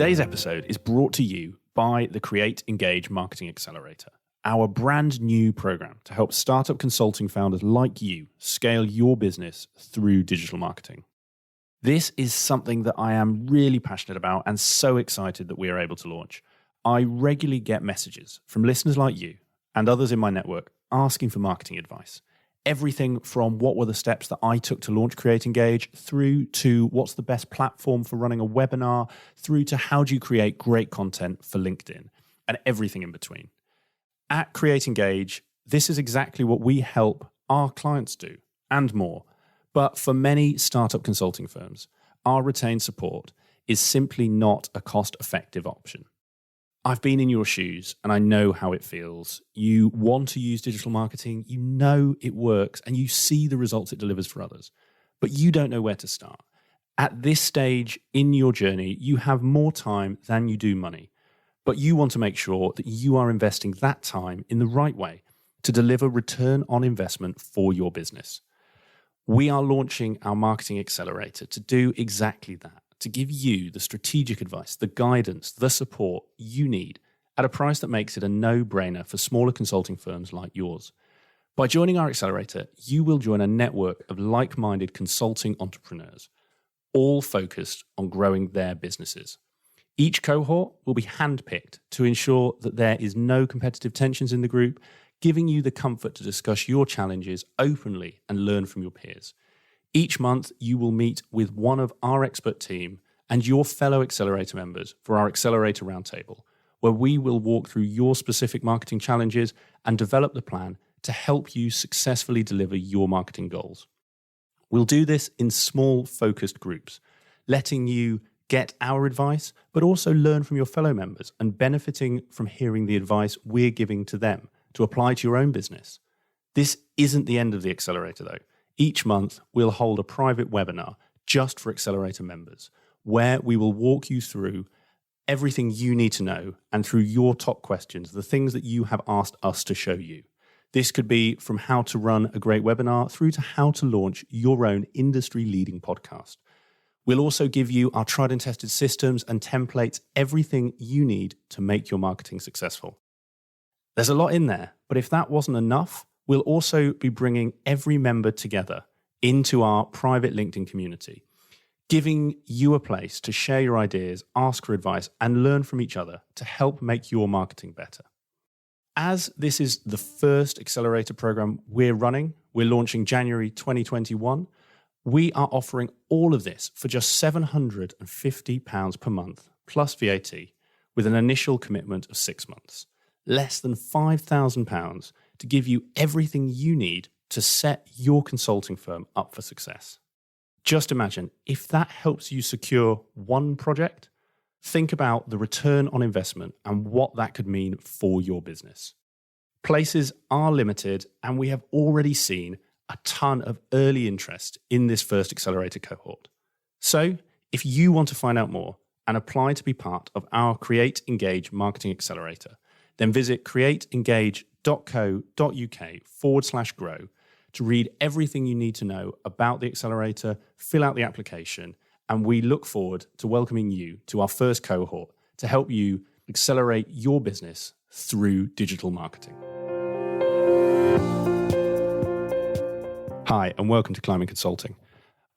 Today's episode is brought to you by the Create, Engage Marketing Accelerator, our brand new program to help startup consulting founders like you scale your business through digital marketing. This is something that I am really passionate about and so excited that we are able to launch. I regularly get messages from listeners like you and others in my network asking for marketing advice. Everything from what were the steps that I took to launch Create Engage, through to what's the best platform for running a webinar, through to how do you create great content for LinkedIn, and everything in between. At Create Engage, this is exactly what we help our clients do, and more. But for many startup consulting firms, our retained support is simply not a cost-effective option. I've been in your shoes and I know how it feels. You want to use digital marketing, you know it works, and you see the results it delivers for others, but you don't know where to start. At this stage in your journey, you have more time than you do money, but you want to make sure that you are investing that time in the right way to deliver return on investment for your business. We are launching our Marketing Accelerator to do exactly that, to give you the strategic advice, the guidance, the support you need at a price that makes it a no-brainer for smaller consulting firms like yours. By joining our accelerator, you will join a network of like-minded consulting entrepreneurs, all focused on growing their businesses. Each cohort will be handpicked to ensure that there is no competitive tensions in the group, giving you the comfort to discuss your challenges openly and learn from your peers. Each month, you will meet with one of our expert team and your fellow accelerator members for our Accelerator Roundtable, where we will walk through your specific marketing challenges and develop the plan to help you successfully deliver your marketing goals. We'll do this in small, focused groups, letting you get our advice, but also learn from your fellow members and benefiting from hearing the advice we're giving to them to apply to your own business. This isn't the end of the accelerator, though. Each month, we'll hold a private webinar just for Accelerator members, where we will walk you through everything you need to know and through your top questions, the things that you have asked us to show you. This could be from how to run a great webinar through to how to launch your own industry-leading podcast. We'll also give you our tried and tested systems and templates, everything you need to make your marketing successful. There's a lot in there, but if that wasn't enough, we'll also be bringing every member together into our private LinkedIn community, giving you a place to share your ideas, ask for advice, and learn from each other to help make your marketing better. As this is the first accelerator program we're running, we're launching January 2021, we are offering all of this for just £750 per month, plus VAT, with an initial commitment of 6 months. Less than £5,000 to give you everything you need to set your consulting firm up for success. Just imagine if that helps you secure one project, think about the return on investment and what that could mean for your business. Places are limited, and we have already seen a ton of early interest in this first accelerator cohort. So if you want to find out more and apply to be part of our Create Engage Marketing Accelerator, then visit createengage.co.uk/grow to read everything you need to know about the accelerator, fill out the application, and we look forward to welcoming you to our first cohort to help you accelerate your business through digital marketing. Hi, and welcome to Climbing Consulting.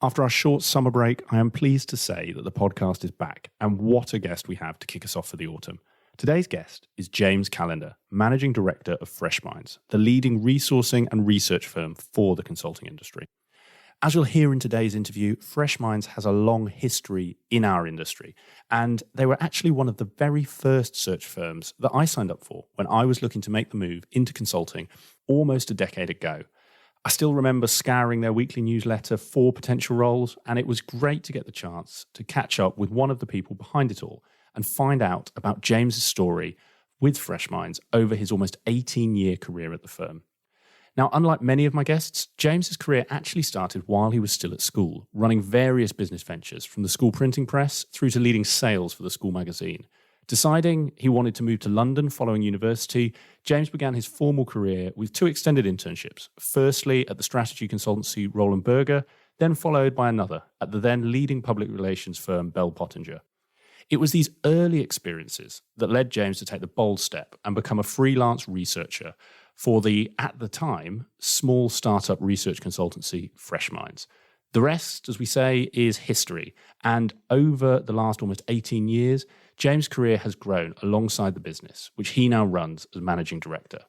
After our short summer break, I am pleased to say that the podcast is back, and what a guest we have to kick us off for the autumn. Today's guest is James Callander, Managing Director of Freshminds, the leading resourcing and research firm for the consulting industry. As you'll hear in today's interview, Freshminds has a long history in our industry, and they were actually one of the very first search firms that I signed up for when I was looking to make the move into consulting almost a decade ago. I still remember scouring their weekly newsletter for potential roles, and it was great to get the chance to catch up with one of the people behind it all and find out about James's story with Freshminds over his almost 18-year career at the firm. Now, unlike many of my guests, James's career actually started while he was still at school, running various business ventures from the school printing press through to leading sales for the school magazine. Deciding he wanted to move to London following university, James began his formal career with 2 extended internships, firstly at the strategy consultancy Roland Berger, then followed by another at the then leading public relations firm Bell Pottinger. It was these early experiences that led James to take the bold step and become a freelance researcher for the, at the time, small startup research consultancy Freshminds. The rest, as we say, is history. And over the last almost 18 years, James' career has grown alongside the business, which he now runs as managing director.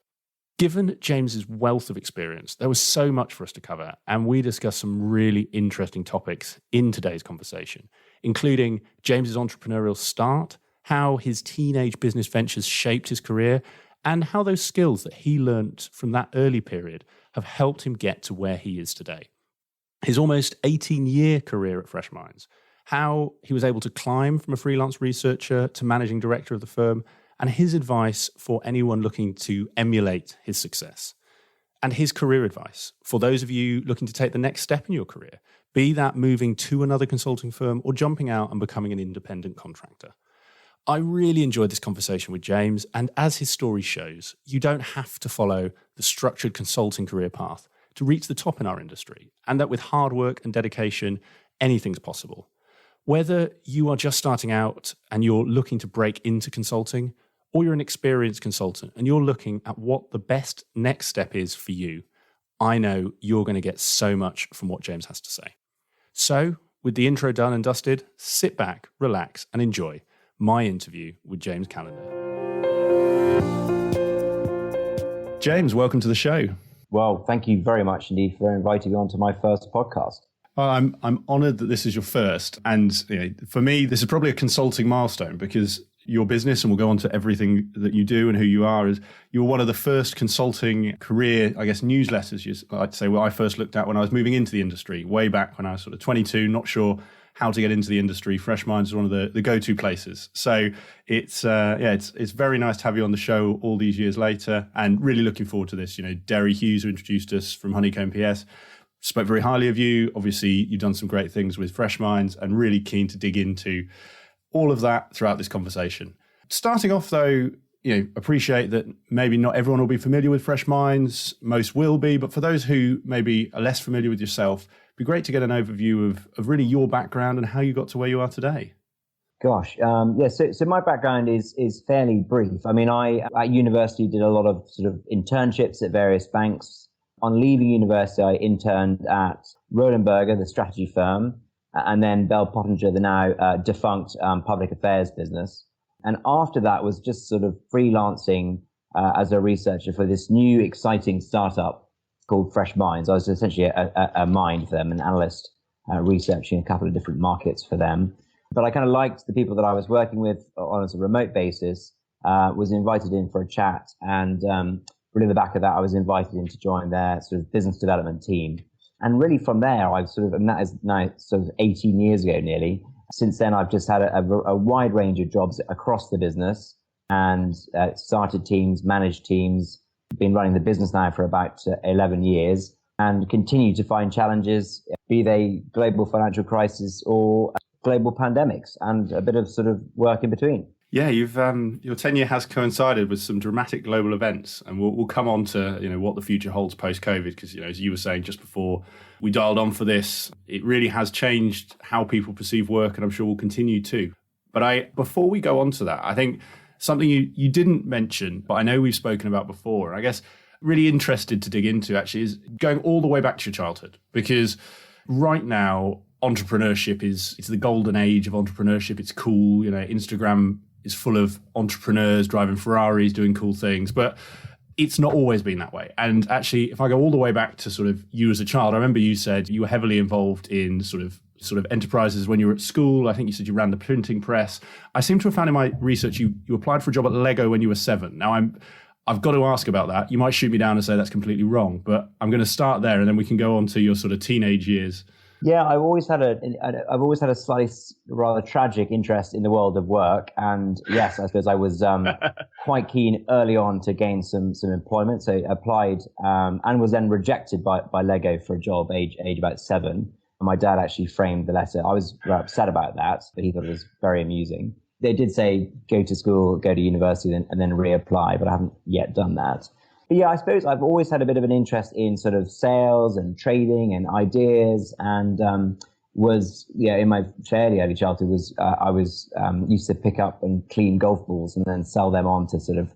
Given James's wealth of experience, there was so much for us to cover, and we discussed some really interesting topics in today's conversation, including James's entrepreneurial start, how his teenage business ventures shaped his career, and how those skills that he learnt from that early period have helped him get to where he is today. His almost 18-year career at Freshminds, how he was able to climb from a freelance researcher to managing director of the firm, and his advice for anyone looking to emulate his success, and his career advice for those of you looking to take the next step in your career, be that moving to another consulting firm or jumping out and becoming an independent contractor. I really enjoyed this conversation with James, and as his story shows, you don't have to follow the structured consulting career path to reach the top in our industry, and that with hard work and dedication, anything's possible. Whether you are just starting out and you're looking to break into consulting, or you're an experienced consultant and you're looking at what the best next step is for you, I know you're going to get so much from what James has to say. So, with the intro done and dusted, sit back, relax, and enjoy my interview with James Callander. James, welcome to the show. Well, thank you very much indeed for inviting me onto my first podcast. Well, I'm honoured that this is your first, and for me, this is probably a consulting milestone because your business, and we'll go on to everything that you do and who you are, is you're one of the first consulting career, newsletters. I'd say I first looked at when I was moving into the industry, way back when I was sort of 22, not sure how to get into the industry. Freshminds is one of the go-to places. So it's very nice to have you on the show all these years later, and really looking forward to this. Derry Hughes, who introduced us from Honeycomb PS, spoke very highly of you. Obviously, you've done some great things with Freshminds, and really keen to dig into all of that throughout this conversation. Starting off though, appreciate that maybe not everyone will be familiar with Freshminds, most will be, but for those who maybe are less familiar with yourself, it'd be great to get an overview of really your background and how you got to where you are today. Gosh, so my background is fairly brief. I mean, I at university did a lot of sort of internships at various banks. On leaving university, I interned at Roland Berger, the strategy firm, and then Bell Pottinger, the now defunct public affairs business. And after that was just sort of freelancing as a researcher for this new exciting startup called Freshminds. I was essentially a mind for them, an analyst researching a couple of different markets for them. But I kind of liked the people that I was working with on a remote basis, was invited in for a chat. And really in the back of that, I was invited in to join their sort of business development team. And really from there, and that is now sort of 18 years ago nearly. Since then, I've just had a wide range of jobs across the business and started teams, managed teams, been running the business now for about 11 years and continue to find challenges, be they global financial crisis or global pandemics, and a bit of sort of work in between. Yeah, you've your tenure has coincided with some dramatic global events, and we'll come on to what the future holds post-COVID, because as you were saying just before we dialed on for this, it really has changed how people perceive work, and I'm sure will continue to. But before we go on to that, I think something you didn't mention, but I know we've spoken about before, and I guess really interested to dig into actually, is going all the way back to your childhood, because right now entrepreneurship it's the golden age of entrepreneurship. It's cool, Instagram is full of entrepreneurs driving Ferraris, doing cool things, but it's not always been that way. And actually, if I go all the way back to sort of you as a child, I remember you said you were heavily involved in sort of enterprises when you were at school. I think you said you ran the printing press. I seem to have found in my research you applied for a job at Lego when you were 7. Now I've got to ask about that. You might shoot me down and say that's completely wrong, but I'm going to start there and then we can go on to your sort of teenage years. Yeah, I've always had a slightly rather tragic interest in the world of work, and yes, I suppose I was quite keen early on to gain some employment. So applied and was then rejected by Lego for a job age about 7. And my dad actually framed the letter. I was upset about that, but he thought it was very amusing. They did say go to school, go to university, and then reapply, but I haven't yet done that. But yeah, I suppose I've always had a bit of an interest in sort of sales and trading and ideas. And was, in my fairly early childhood was I was used to pick up and clean golf balls and then sell them on to sort of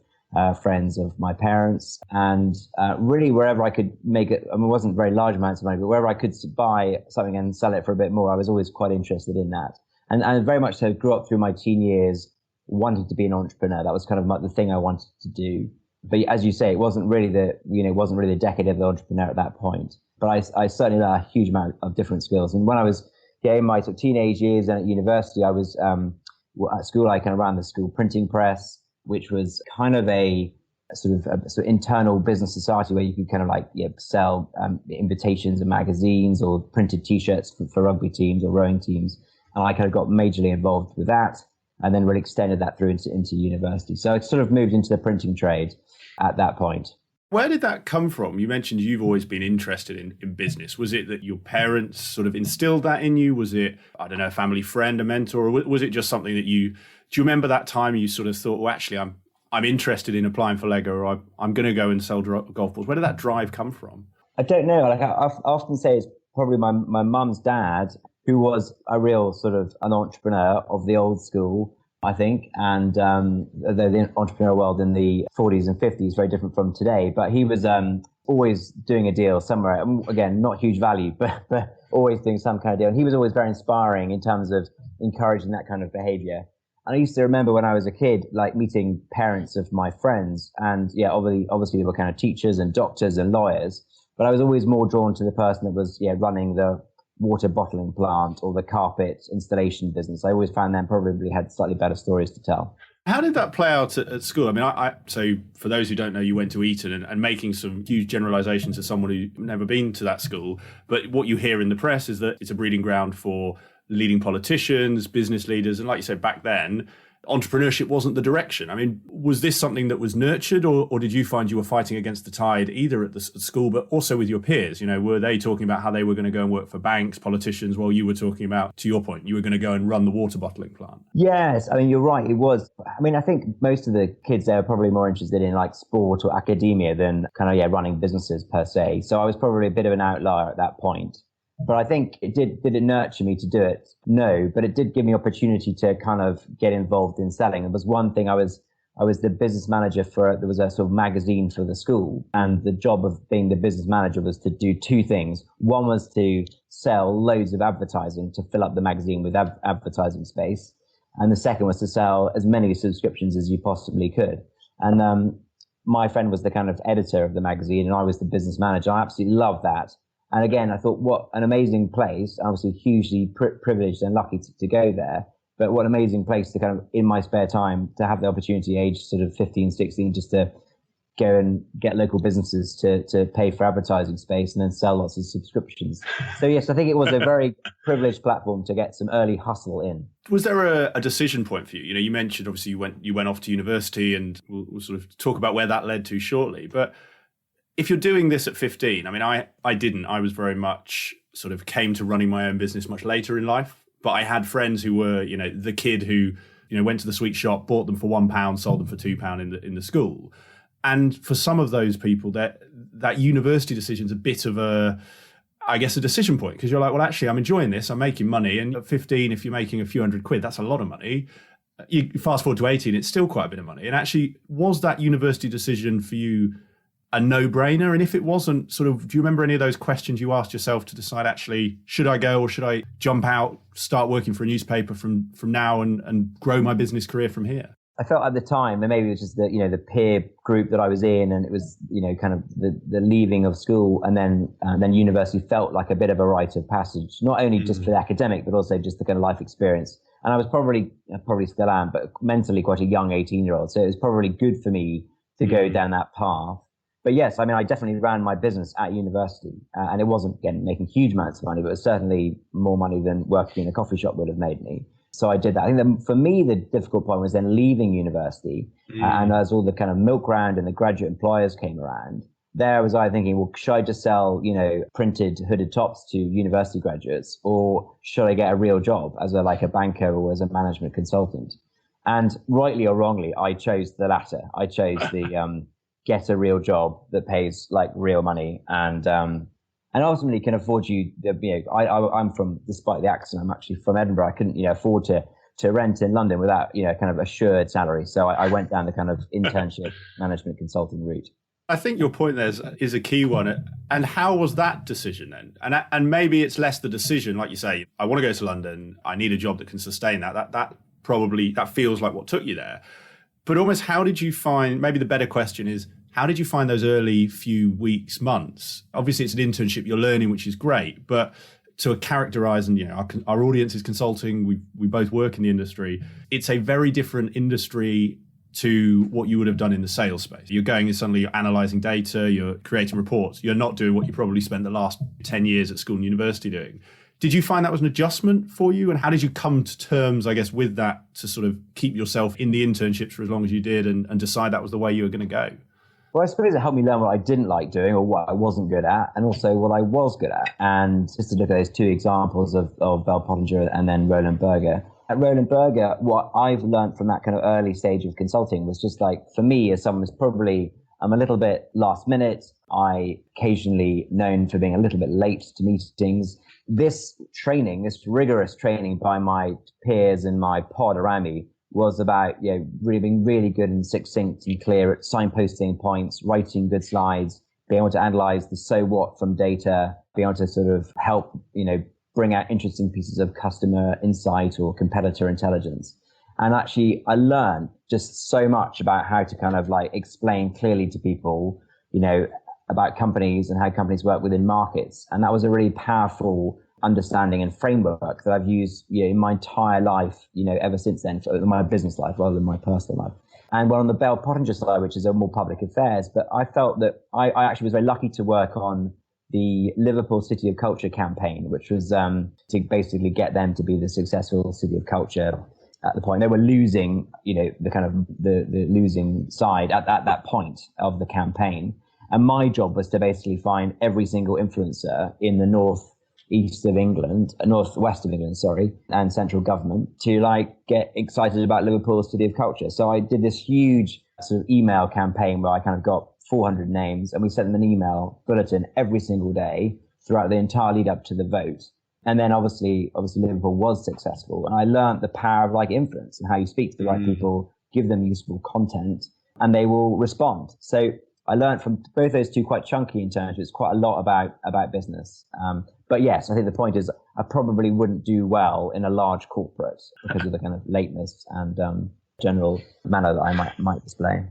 friends of my parents, and really wherever I could make it. I mean, it wasn't very large amounts of money, but wherever I could buy something and sell it for a bit more, I was always quite interested in that. And very much so grew up through my teen years wanting to be an entrepreneur. That was kind of the thing I wanted to do. But as you say, it wasn't really the decade of the entrepreneur at that point. But I certainly learned a huge amount of different skills. And when I was in my sort of teenage years and at university, I was at school. I kind of ran the school printing press, which was kind of a sort of internal business society where you could kind of sell invitations and magazines or printed T-shirts for rugby teams or rowing teams. And I kind of got majorly involved with that, and then really extended that through into university. So I sort of moved into the printing trade at that point. Where did that come from? You mentioned you've always been interested in business. Was it that your parents sort of instilled that in you? Was it, I don't know, a family friend, a mentor, or was it just something that do you remember that time you sort of thought, well, actually, I'm interested in applying for Lego, or I'm going to go and sell golf balls? Where did that drive come from? I don't know. I often say it's probably my mum's dad, who was a real sort of an entrepreneur of the old school, I think. And the entrepreneurial world in the 40s and 50s is very different from today. But he was always doing a deal somewhere. Again, not huge value, but always doing some kind of deal. And he was always very inspiring in terms of encouraging that kind of behavior. And I used to remember when I was a kid, meeting parents of my friends. And obviously they were kind of teachers and doctors and lawyers. But I was always more drawn to the person that was running the water bottling plant or the carpet installation business. I always found them probably had slightly better stories to tell. How did that play out at school? I mean, so for those who don't know, you went to Eton, and making some huge generalizations to someone who's never been to that school. But what you hear in the press is that it's a breeding ground for leading politicians, business leaders. And like you said, back then, entrepreneurship wasn't the direction. I mean, was this something that was nurtured, or did you find you were fighting against the tide either at the school, but also with your peers? Were they talking about how they were going to go and work for banks, politicians, while you were talking about, to your point, you were going to go and run the water bottling plant? Yes, I mean, you're right. It was. I mean, I think most of the kids there are probably more interested in sport or academia than kind of running businesses per se. So I was probably a bit of an outlier at that point. But I think did it nurture me to do it? No, but it did give me opportunity to kind of get involved in selling. It was one thing. I was the business manager there was a sort of magazine for the school, and the job of being the business manager was to do two things. One was to sell loads of advertising to fill up the magazine with advertising space. And the second was to sell as many subscriptions as you possibly could. And my friend was the kind of editor of the magazine, and I was the business manager. I absolutely loved that. And again, I thought, what an amazing place. Obviously, hugely privileged and lucky to go there. But what an amazing place to kind of, in my spare time, to have the opportunity, age sort of 15, 16, just to go and get local businesses to pay for advertising space and then sell lots of subscriptions. So yes, I think it was a very privileged platform to get some early hustle in. Was there a decision point for you? You mentioned obviously you went off to university, and we'll sort of talk about where that led to shortly. But if you're doing this at 15, I mean, I didn't. I was very much sort of came to running my own business much later in life. But I had friends who were, the kid who, went to the sweet shop, bought them for £1, sold them for £2 in the school. And for some of those people, that university decision is a bit of a decision point, because you're like, well, actually, I'm enjoying this. I'm making money. And at 15, if you're making a few £100, that's a lot of money. You fast forward to 18, it's still quite a bit of money. And actually, was that university decision for you a no-brainer? And if it wasn't, sort of, do you remember any of those questions you asked yourself to decide, actually, should I go, or should I jump out, start working for a newspaper from now and grow my business career from here? I felt at the time, and maybe it was just the peer group that I was in, and it was kind of the leaving of school, and then university felt like a bit of a rite of passage, not only just for the academic, but also just the kind of life experience. And I was probably still am, but mentally quite a young 18-year-old, so it was probably good for me to go down that path. But yes, I mean, I definitely ran my business at university, and it wasn't, again, making huge amounts of money, but it was certainly more money than working in a coffee shop would have made me. So I did that. I think that for me, the difficult point was then leaving university, and as all the kind of milk round and the graduate employers came around, there was I thinking, well, should I just sell, printed hooded tops to university graduates, or should I get a real job as a banker or as a management consultant? And rightly or wrongly, I chose the latter. I chose the get a real job that pays real money, and and ultimately can afford I'm from, despite the accent, I'm actually from Edinburgh. I couldn't, afford to rent in London without, kind of assured salary. So I went down the kind of internship management consulting route. I think your point there is a key one. And how was that decision then? And maybe it's less the decision, like you say, I want to go to London. I need a job that can sustain that. That feels like what took you there. But almost how did you find, maybe the better question is, how did you find those early few weeks, months? Obviously it's an internship, you're learning, which is great, but to characterize, and our audience is consulting, we both work in the industry. It's a very different industry to what you would have done in the sales space. You're going and suddenly you're analyzing data, you're creating reports. You're not doing what you probably spent the last 10 years at school and university doing. Did you find that was an adjustment for you? And how did you come to terms, I guess, with that to sort of keep yourself in the internships for as long as you did and decide that was the way you were going to go? Well, I suppose it helped me learn what I didn't like doing or what I wasn't good at, and also what I was good at. And just to look at those two examples of Bell Pottinger and then Roland Berger. At Roland Berger, what I've learned from that kind of early stage of consulting was just like, for me, as someone who's probably, I'm a little bit last minute. I occasionally known for being a little bit late to meetings. This training, this rigorous training by my peers and my pod around me was about, really being really good and succinct and clear at signposting points, writing good slides, being able to analyze the so what from data, being able to sort of help, bring out interesting pieces of customer insight or competitor intelligence. And actually, I learned just so much about how to kind of like explain clearly to people, about companies and how companies work within markets. And that was a really powerful understanding and framework that I've used in my entire life, ever since then, for my business life rather than my personal life. And on the Bell Pottinger side, which is a more public affairs, but I felt that I actually was very lucky to work on the Liverpool City of Culture campaign, which was to basically get them to be the successful city of culture at the point. They were losing, the kind of the losing side at that point of the campaign. And my job was to basically find every single influencer in the northwest of England, and central government to get excited about Liverpool City of Culture. So I did this huge sort of email campaign where I kind of got 400 names, and we sent them an email bulletin every single day throughout the entire lead up to the vote. And then obviously Liverpool was successful. And I learned the power of influence and how you speak to the right people, give them useful content, and they will respond. So I learned from both those two quite chunky internships quite a lot about business. But yes, I think the point is I probably wouldn't do well in a large corporate because of the kind of lateness and general manner that I might display.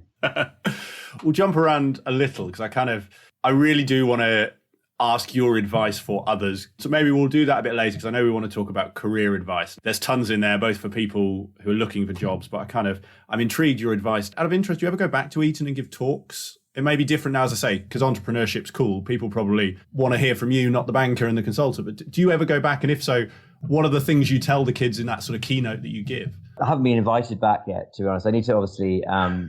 We'll jump around a little because I really do want to ask your advice for others. So maybe we'll do that a bit later because I know we want to talk about career advice. There's tons in there, both for people who are looking for jobs, but I'm intrigued your advice. Out of interest, do you ever go back to Eton and give talks? It may be different now, as I say, because entrepreneurship's cool. People probably want to hear from you, not the banker and the consultant. But do you ever go back? And if so, what are the things you tell the kids in that sort of keynote that you give? I haven't been invited back yet, to be honest. I need to obviously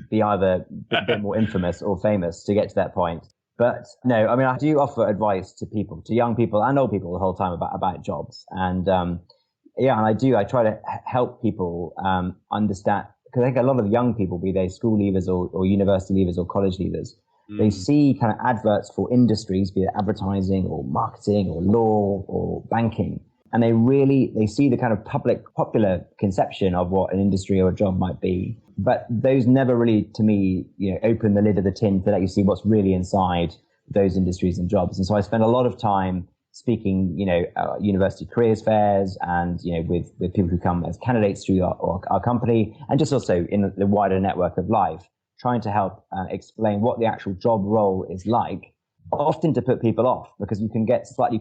be either a bit more infamous or famous to get to that point. But no, I do offer advice to people, to young people and old people the whole time about jobs. And and I try to help people understand, because I think a lot of young people, be they school leavers or university leavers or college leavers, they see kind of adverts for industries, be it advertising or marketing or law or banking. And they see the kind of popular conception of what an industry or a job might be. But those never really, to me, open the lid of the tin to let you see what's really inside those industries and jobs. And so I spend a lot of time speaking, university careers fairs and, with people who come as candidates through our company, and just also in the wider network of life, trying to help explain what the actual job role is like, often to put people off, because you can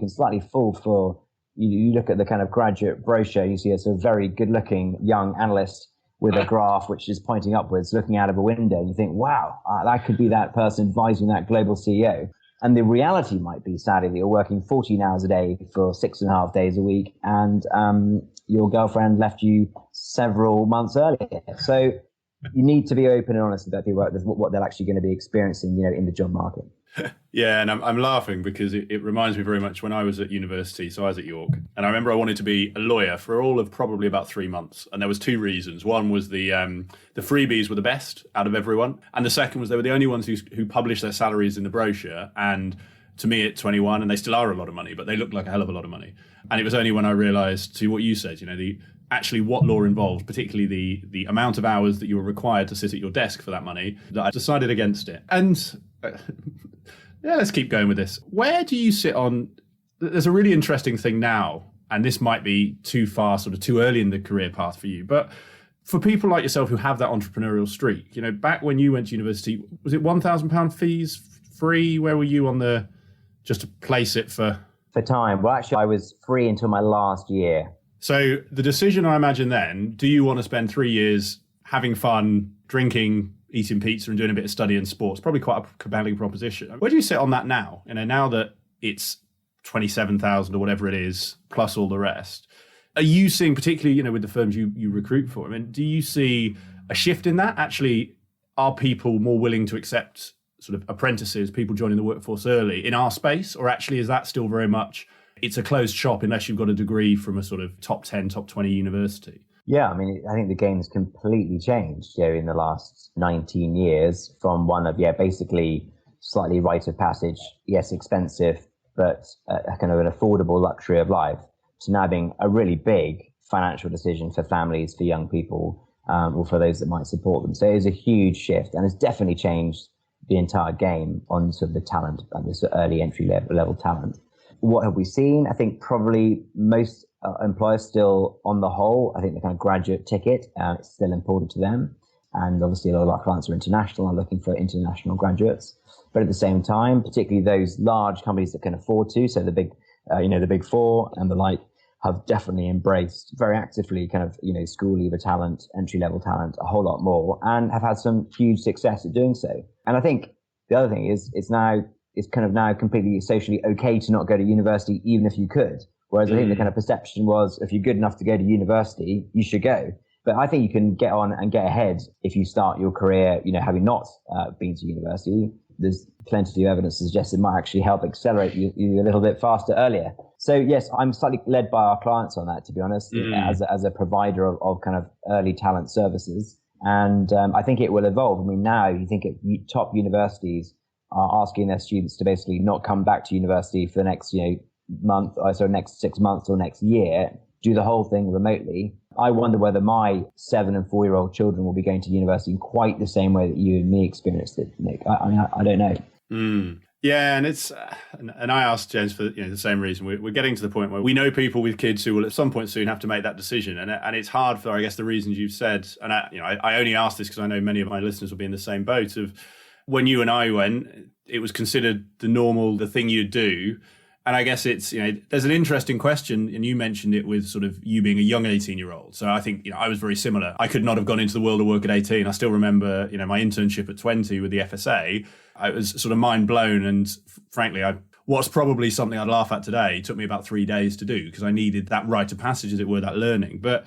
slightly fall for. You look at the kind of graduate brochure, you see a sort of very good-looking young analyst with a graph which is pointing upwards, looking out of a window, and you think, wow, that could be that person advising that global CEO. And the reality might be, sadly, that you're working 14 hours a day for 6.5 days a week, and your girlfriend left you several months earlier. So you need to be open and honest about people, what they're actually going to be experiencing, in the job market. Yeah, and I'm laughing because it reminds me very much when I was at university. So I was at York, and I remember I wanted to be a lawyer for all of probably about 3 months, and there was two reasons. One was the freebies were the best out of everyone, and the second was they were the only ones who published their salaries in the brochure, and to me at 21, and they still are a lot of money, but they look like a hell of a lot of money. And it was only when I realized, to what you said, actually what law involves, particularly the amount of hours that you were required to sit at your desk for that money, that I decided against it. And let's keep going with this. Where do you sit on, there's a really interesting thing now, and this might be too far, sort of too early in the career path for you, but for people like yourself who have that entrepreneurial streak, back when you went to university, was it £1,000 fees free? Where were you on just to place it for time? Well, actually, I was free until my last year. So the decision, I imagine then, do you want to spend 3 years having fun, drinking, eating pizza and doing a bit of study and sports? Probably quite a compelling proposition. Where do you sit on that now? Now that it's 27,000 or whatever it is, plus all the rest. Are you seeing, particularly, with the firms you recruit for, do you see a shift in that? Actually, are people more willing to accept sort of apprentices, people joining the workforce early in our space? Or actually, is that still very much, it's a closed shop unless you've got a degree from a sort of top 10, top 20 university? Yeah, I think the game's completely changed in the last 19 years from one of, basically slightly rite of passage, yes, expensive, but a kind of an affordable luxury of life, to now being a really big financial decision for families, for young people, or for those that might support them. So it is a huge shift, and it's definitely changed the entire game on sort of the talent, this early entry level talent. What have we seen? I think probably most employers still, on the whole, I think the kind of graduate ticket, it's still important to them. And obviously a lot of our clients are international, are looking for international graduates. But at the same time, particularly those large companies that can afford to, so the big, the big four and the like, have definitely embraced very actively kind of, school leaver talent, entry level talent, a whole lot more, and have had some huge success at doing so. And I think the other thing is it's kind of now completely socially okay to not go to university, even if you could. Whereas I think the kind of perception was, if you're good enough to go to university, you should go. But I think you can get on and get ahead if you start your career, having not been to university. There's plenty of evidence to suggest it might actually help accelerate you a little bit faster earlier. So yes, I'm slightly led by our clients on that, to be honest, as a provider of kind of early talent services. And I think it will evolve. Now you think top universities are asking their students to basically not come back to university for the next, next 6 months or next year, do the whole thing remotely. I wonder whether my 7 and 4-year-old children will be going to university in quite the same way that you and me experienced it, Nick. I don't know. Yeah, and it's and I asked James for the same reason. We're getting to the point where we know people with kids who will at some point soon have to make that decision, and it's hard for, I guess, the reasons you've said. And I only asked this because I know many of my listeners will be in the same boat. Of when you and I went, it was considered the thing you'd do. And I guess it's, there's an interesting question, and you mentioned it with sort of you being a young 18-year-old. So I think, I was very similar. I could not have gone into the world of work at 18. I still remember, my internship at 20 with the FSA. I was sort of mind blown. And frankly, what's probably something I'd laugh at today took me about 3 days to do because I needed that rite of passage, as it were, that learning. But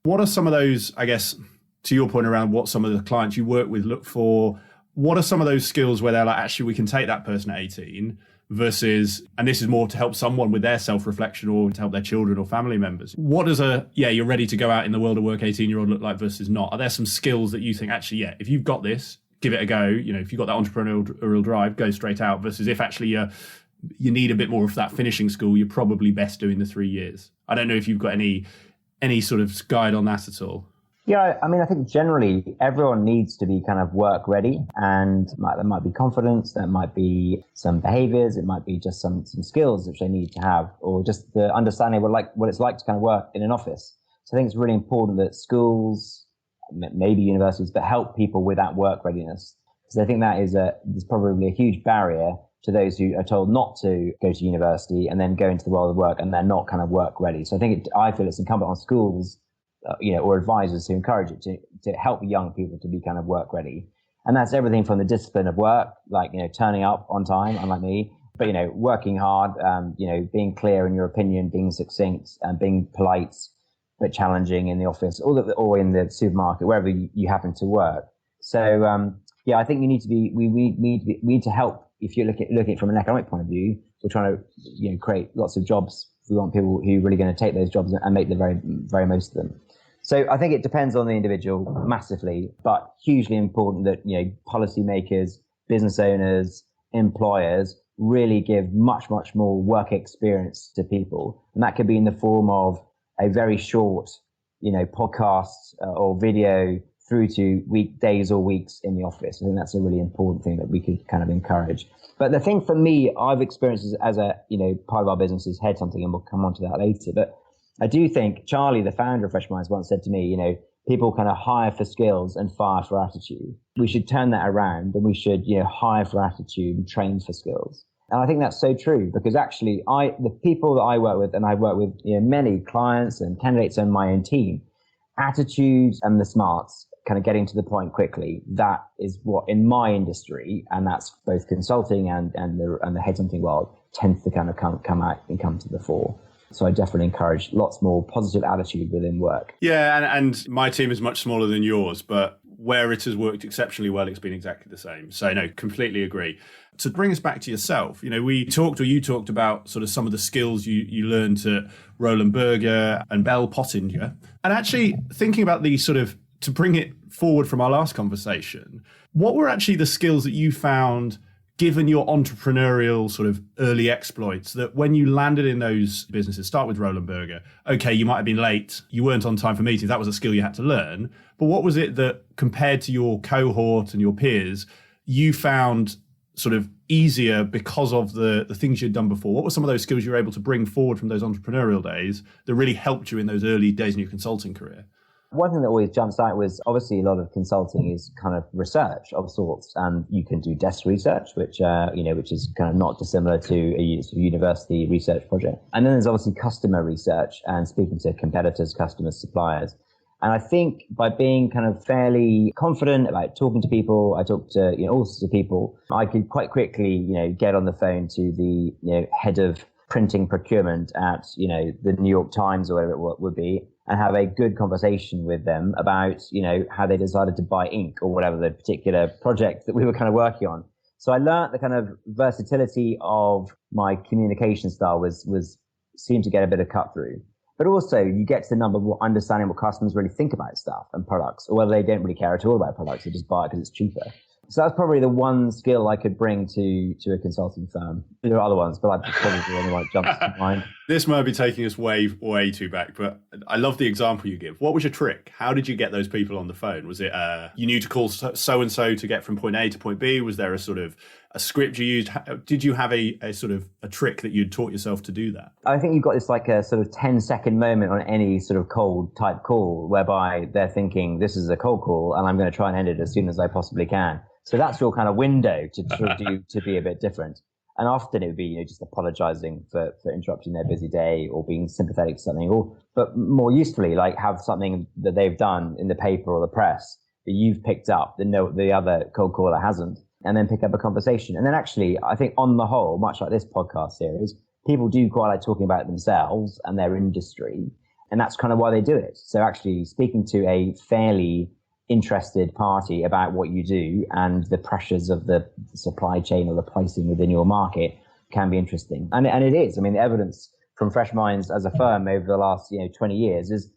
what are some of those, I guess, to your point around what some of the clients you work with look for? What are some of those skills where they're like, actually, we can take that person at 18 versus, and this is more to help someone with their self-reflection or to help their children or family members. What does you're ready to go out in the world of work 18-year-old look like versus not? Are there some skills that you think, actually, if you've got this, give it a go. If you've got that entrepreneurial drive, go straight out versus if actually you need a bit more of that finishing school, you're probably best doing the 3 years. I don't know if you've got any sort of guide on that at all. Yeah, I think generally everyone needs to be kind of work ready, and there might be confidence, there might be some behaviors, it might be just some skills which they need to have, or just the understanding of what it's like to kind of work in an office. So I think it's really important that schools, maybe universities, but help people with that work readiness. Because I think that is probably a huge barrier to those who are told not to go to university and then go into the world of work and they're not kind of work ready. So I feel it's incumbent on schools or advisors to encourage it to help young people to be kind of work ready. And that's everything from the discipline of work, like, turning up on time, unlike me, but, working hard, being clear in your opinion, being succinct and being polite, but challenging in the office or in the supermarket, wherever you happen to work. So, I think we need to help. If you're looking at it from an economic point of view, we're trying to, create lots of jobs. We want people who are really going to take those jobs and make the very, very most of them. So I think it depends on the individual massively, but hugely important that, policymakers, business owners, employers really give much, much more work experience to people. And that could be in the form of a very short, podcast or video through to days or weeks in the office. I think that's a really important thing that we could kind of encourage. But the thing for me, I've experienced as a, part of our business is headhunting, and we'll come on to that later. But I do think Charlie, the founder of Freshminds, once said to me, people kind of hire for skills and fire for attitude. We should turn that around, and we should, hire for attitude and train for skills. And I think that's so true, because actually the people that I work with, and I work with many clients and candidates on my own team, attitudes and the smarts, kind of getting to the point quickly, that is what in my industry, and that's both consulting and the headhunting world, tends to kind of come out and come to the fore. So I definitely encourage lots more positive attitude within work. Yeah, and my team is much smaller than yours, but where it has worked exceptionally well, it's been exactly the same. So no, completely agree. To bring us back to yourself, you talked about sort of some of the skills you learned at Roland Berger and Bell Pottinger. And actually thinking about these sort of, to bring it forward from our last conversation, what were actually the skills that you found, given your entrepreneurial sort of early exploits, that when you landed in those businesses, start with Roland Berger, okay, you might have been late, you weren't on time for meetings, that was a skill you had to learn, but what was it that compared to your cohort and your peers, you found sort of easier because of the things you'd done before? What were some of those skills you were able to bring forward from those entrepreneurial days that really helped you in those early days in your consulting career? One thing that always jumps out was obviously a lot of consulting is kind of research of sorts, and you can do desk research, which is kind of not dissimilar to a university research project. And then there's obviously customer research and speaking to competitors, customers, suppliers. And I think by being kind of fairly confident about talking to people, I talked to all sorts of people, I could quite quickly get on the phone to the head of printing procurement at the New York Times or whatever it would be, and have a good conversation with them about, how they decided to buy ink or whatever the particular project that we were kind of working on. So I learned the kind of versatility of my communication style seemed to get a bit of cut through. But also you get to the number of understanding what customers really think about stuff and products, or whether they don't really care at all about products, they just buy it because it's cheaper. So that's probably the one skill I could bring to a consulting firm. There are other ones, but that's probably the only one that jumps to mind. This might be taking us way too back, but I love the example you give. What was your trick? How did you get those people on the phone? Was it you knew to call so-and-so to get from point A to point B? Was there a sort of a script you used? Did you have a sort of a trick that you'd taught yourself to do that? I think you've got this like a sort of 10-second moment on any sort of cold type call whereby they're thinking, this is a cold call and I'm going to try and end it as soon as I possibly can. So that's your kind of window to be a bit different. And often it would be, just apologizing for interrupting their busy day or being sympathetic to something, but more usefully, like have something that they've done in the paper or the press that you've picked up that the other cold caller hasn't, and then pick up a conversation. And then actually, I think on the whole, much like this podcast series, people do quite like talking about themselves and their industry. And that's kind of why they do it. So actually speaking to a fairly interested party about what you do and the pressures of the supply chain or the pricing within your market can be interesting. And it is. I mean, the evidence from Freshminds as a firm over the last 20 years is,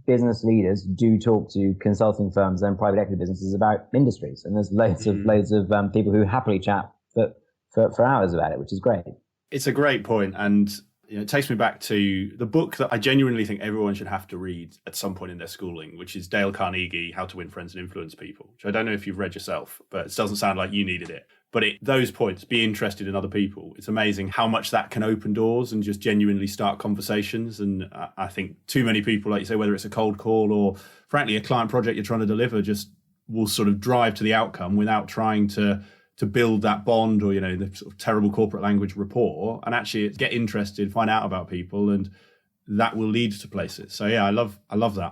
business leaders do talk to consulting firms and private equity businesses about industries. And there's loads of people who happily chat for hours about it, which is great. It's a great point. And it takes me back to the book that I genuinely think everyone should have to read at some point in their schooling, which is Dale Carnegie, How to Win Friends and Influence People, which I don't know if you've read yourself, but it doesn't sound like you needed it. But those points, be interested in other people. It's amazing how much that can open doors and just genuinely start conversations. And I think too many people, like you say, whether it's a cold call or frankly, a client project you're trying to deliver, just will sort of drive to the outcome without trying to build that bond or, the sort of terrible corporate language rapport, and actually get interested, find out about people, and that will lead to places. So yeah, I love that.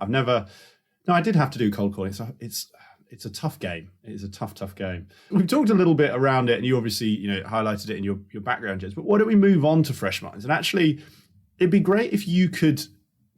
I did have to do cold calling. It's a tough game. It is a tough game. We've talked a little bit around it, and you obviously, highlighted it in your background, James, but why don't we move on to Freshminds? And actually, it'd be great if you could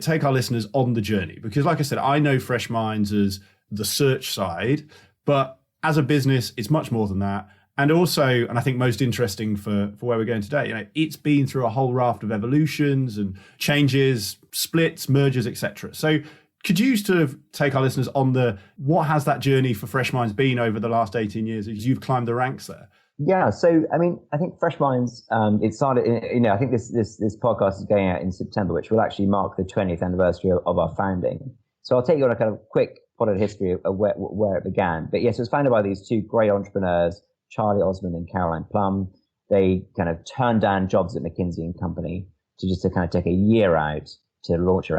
take our listeners on the journey, because like I said, I know Freshminds as the search side, but as a business, it's much more than that. And also, and I think most interesting for where we're going today, it's been through a whole raft of evolutions and changes, splits, mergers, etc. So could you sort of take our listeners on what has that journey for Freshminds been over the last 18 years as you've climbed the ranks there? Yeah, so I mean, I think Freshminds, it started. I think this podcast is going out in September, which will actually mark the 20th anniversary of our founding. So I'll take you on a kind of quick potted history of where it began. But yes, it was founded by these two great entrepreneurs, Charlie Osmond and Caroline Plum. They kind of turned down jobs at McKinsey and Company to kind of take a year out to launch their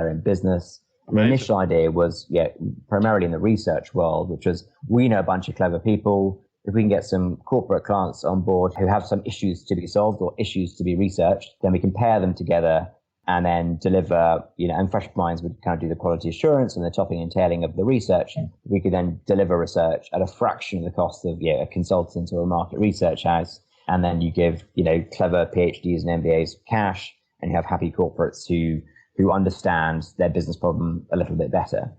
own business. And the initial idea was, primarily in the research world, which was, we know a bunch of clever people. If we can get some corporate clients on board who have some issues to be solved or issues to be researched, then we can pair them together and then deliver, and Freshminds would kind of do the quality assurance and the topping and tailing of the research. We could then deliver research at a fraction of the cost of a consultant or a market research house. And then you give, clever PhDs and MBAs cash, and you have happy corporates who understand their business problem a little bit better.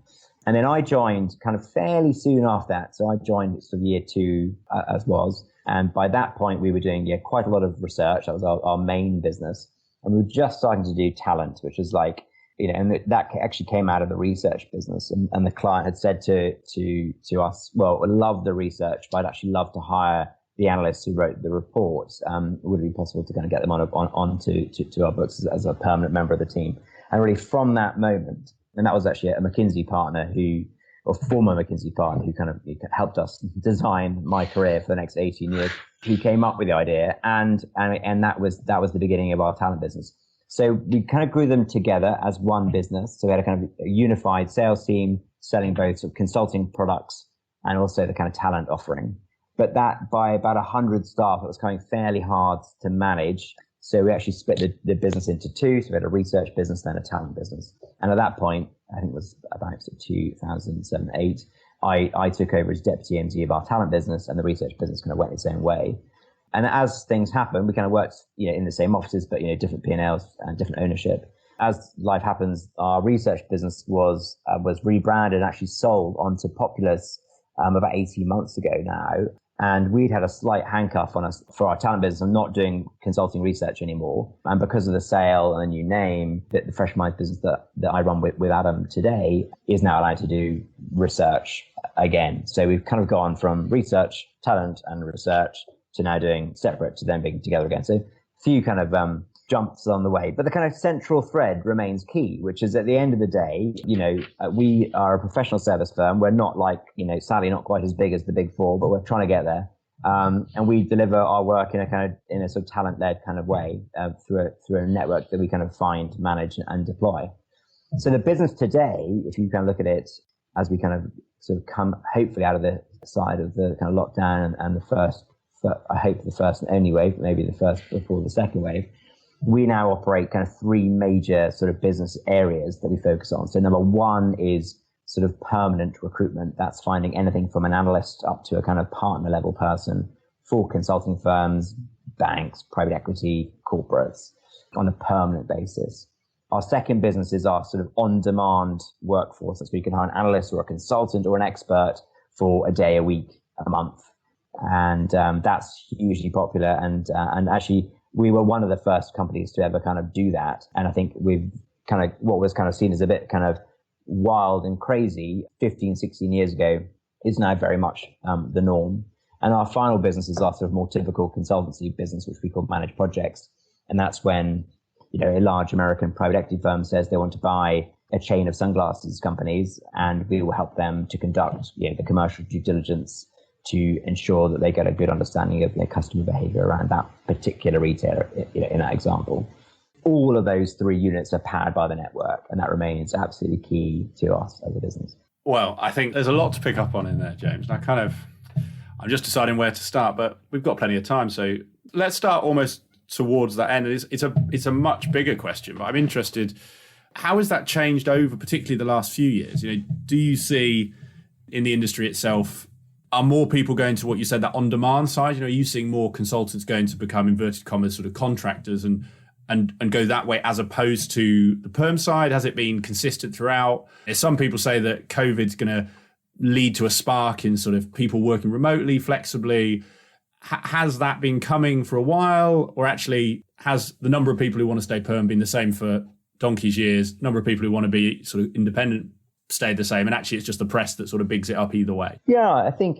And then I joined kind of fairly soon after that. So I joined sort of year 2 as was. And by that point, we were doing quite a lot of research. That was our main business. And we were just starting to do talent, which was like, and that actually came out of the research business. And the client had said to us, well, I love the research, but I'd actually love to hire the analysts who wrote the reports. Would it be possible to kind of get them onto our books as a permanent member of the team? And really from that moment, and that was actually a McKinsey partner former McKinsey partner who kind of helped us design my career for the next 18 years, who came up with the idea. And that was the beginning of our talent business. So we kind of grew them together as one business. So we had a kind of a unified sales team selling both sort of consulting products and also the kind of talent offering. But that by about 100 staff, it was kind of fairly hard to manage. So we actually split the business into two. So we had a research business, then a talent business. And at that point, I think it was about 2007-8, I took over as deputy MD of our talent business, and the research business kind of went its own way. And as things happen, we kind of worked in the same offices, but different P&Ls and different ownership. As life happens, our research business was rebranded and actually sold onto Populous about 18 months ago now. And we'd had a slight handcuff on us for our talent business of not doing consulting research anymore. And because of the sale and the new name, the Freshminds business that I run with Adam today is now allowed to do research again. So we've kind of gone from research, talent, and research to now doing separate to then being together again. So a few kind of jumps on the way, but the kind of central thread remains key, which is at the end of the day, we are a professional service firm. We're not like, sadly not quite as big as the big four, but we're trying to get there. And we deliver our work in a sort of talent-led kind of way through a network that we kind of find, manage, and deploy. So the business today, if you kind of look at it as we kind of sort of come hopefully out of the side of the kind of lockdown and I hope the first and only wave, maybe the first before the second wave, we now operate kind of three major sort of business areas that we focus on. So number one is sort of permanent recruitment. That's finding anything from an analyst up to a kind of partner level person for consulting firms, banks, private equity, corporates on a permanent basis. Our second business is our sort of on-demand workforce. So we can hire an analyst or a consultant or an expert for a day, a week, a month. And that's hugely popular. And actually, we were one of the first companies to ever kind of do that. And I think we've kind of, what was kind of seen as a bit kind of wild and crazy 15, 16 years ago is now very much the norm. And our final business is our sort of more typical consultancy business, which we call managed projects. And that's when, a large American private equity firm says they want to buy a chain of sunglasses companies, and we will help them to conduct, the commercial due diligence to ensure that they get a good understanding of their customer behavior around that particular retailer, in that example. All of those three units are powered by the network, and that remains absolutely key to us as a business. Well, I think there's a lot to pick up on in there, James. And I'm just deciding where to start, but we've got plenty of time. So let's start almost towards that end. It's a much bigger question, but I'm interested, how has that changed over particularly the last few years? Do you see in the industry itself, are more people going to what you said, that on-demand side? Are you seeing more consultants going to become, inverted commas, sort of contractors and go that way as opposed to the perm side? Has it been consistent throughout? Some people say that COVID's going to lead to a spark in sort of people working remotely, flexibly. Has that been coming for a while, or actually has the number of people who want to stay perm been the same for donkey's years? Number of people who want to be sort of independent stayed the same, and actually it's just the press that sort of bigs it up either way? Yeah, I think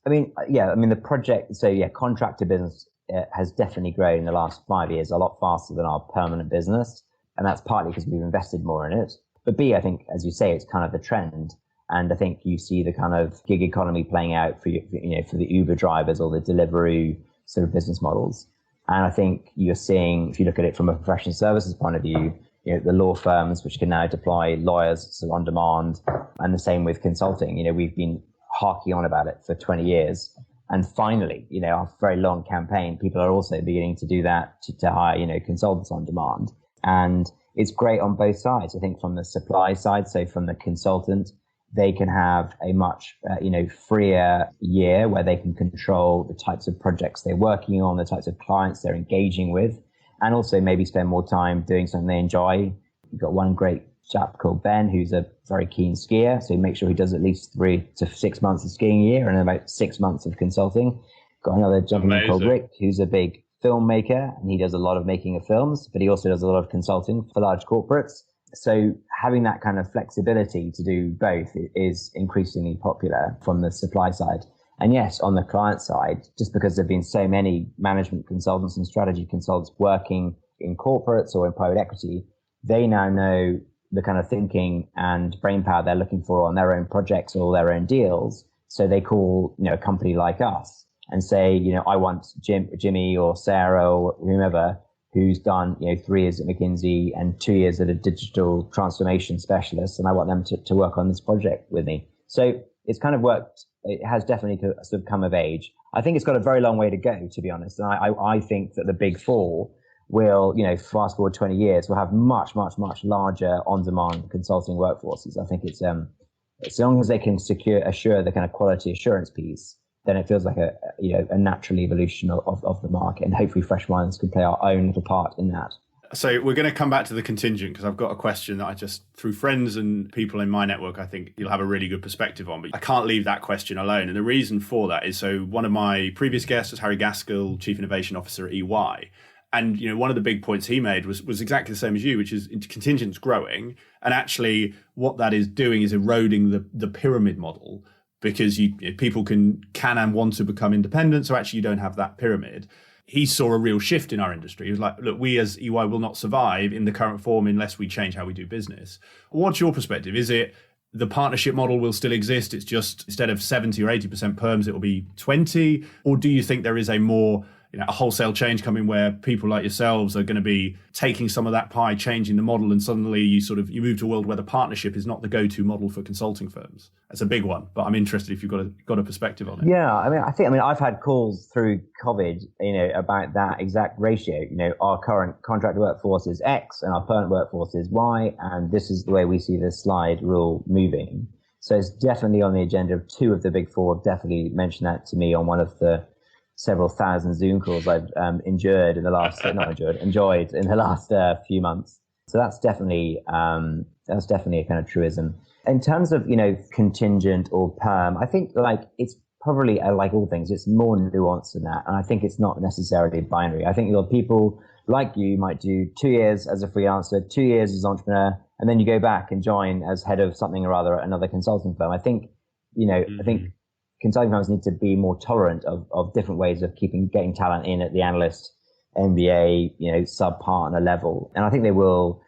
the project, contractor business has definitely grown in the last 5 years a lot faster than our permanent business. And that's partly because we've invested more in it. But B, I think, as you say, it's kind of the trend. And I think you see the kind of gig economy playing out for the Uber drivers or the Deliveroo sort of business models. And I think you're seeing, if you look at it from a professional services point of view, the law firms, which can now deploy lawyers sort of on demand, and the same with consulting. We've been harking on about it for 20 years. And finally, after a very long campaign, people are also beginning to do that to hire, consultants on demand. And it's great on both sides. I think from the supply side, so from the consultant, they can have a much, freer year where they can control the types of projects they're working on, the types of clients they're engaging with, and also maybe spend more time doing something they enjoy. We've got one great chap called Ben, who's a very keen skier. So he makes sure he does at least 3 to 6 months of skiing a year and about 6 months of consulting. Got another gentleman called Rick, who's a big filmmaker, and he does a lot of making of films, but he also does a lot of consulting for large corporates. So having that kind of flexibility to do both is increasingly popular from the supply side. And yes, on the client side, just because there have been so many management consultants and strategy consultants working in corporates or in private equity, they now know the kind of thinking and brainpower they're looking for on their own projects or their own deals. So they call, a company like us and say, I want Jimmy or Sarah or whomever who's done, 3 years at McKinsey and 2 years at a digital transformation specialist, and I want them to work on this project with me. So it's kind of worked. It has definitely sort of come of age. I think it's got a very long way to go, to be honest. And I think that the big four will, fast forward 20 years, will have much, much, much larger on-demand consulting workforces. I think it's as long as they can assure the kind of quality assurance piece, then it feels like a natural evolution of the market, and hopefully Freshminds can play our own little part in that. So we're going to come back to the contingent, because I've got a question that I just, through friends and people in my network, I think you'll have a really good perspective on, but I can't leave that question alone. And the reason for that is, so one of my previous guests was Harry Gaskell, Chief Innovation Officer at EY. And, one of the big points he made was exactly the same as you, which is contingent's growing. And actually what that is doing is eroding the pyramid model, because people can and want to become independent. So actually you don't have that pyramid. He saw a real shift in our industry. He was like, look, we as EY will not survive in the current form unless we change how we do business. What's your perspective? Is it the partnership model will still exist? It's just instead of 70 or 80% perms, it will be 20? Or do you think there is a more, a wholesale change coming where people like yourselves are going to be taking some of that pie, changing the model, and suddenly you move to a world where the partnership is not the go-to model for consulting firms? That's a big one, but I'm interested if you've got a perspective on it. Yeah, I've had calls through COVID, about that exact ratio. Our current contract workforce is X and our permanent workforce is Y, and this is the way we see the slide rule moving. So it's definitely on the agenda of 2 of the big 4. Have definitely mentioned that to me on one of the several thousand Zoom calls I've enjoyed in the last few months. So that's definitely a kind of truism. In terms of contingent or perm, I think it's probably like all things, it's more nuanced than that, and I think it's not necessarily binary. I think people like you might do 2 years as a freelancer, 2 years as an entrepreneur, and then you go back and join as head of something or other at another consulting firm. I think I think consulting firms need to be more tolerant of different ways of getting talent in at the analyst, MBA, sub-partner level. And I think they will,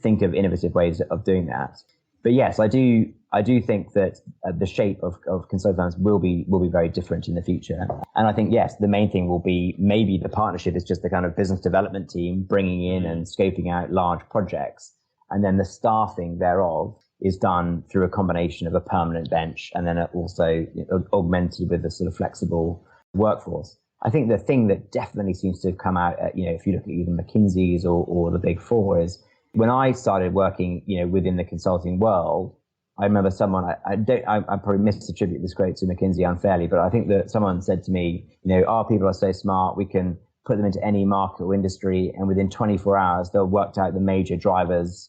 think of innovative ways of doing that. But yes, I do think that the shape of consulting firms will be very different in the future. And I think, yes, the main thing will be maybe the partnership is just the kind of business development team bringing in and scoping out large projects. And then the staffing thereof is done through a combination of a permanent bench and then also augmented with a sort of flexible workforce. I think the thing that definitely seems to have come out, if you look at even McKinsey's or the Big Four, is when I started working, within the consulting world, I remember someone, I probably misattribute this quote to McKinsey unfairly, but I think that someone said to me, our people are so smart, we can put them into any market or industry, and within 24 hours, they'll work out the major drivers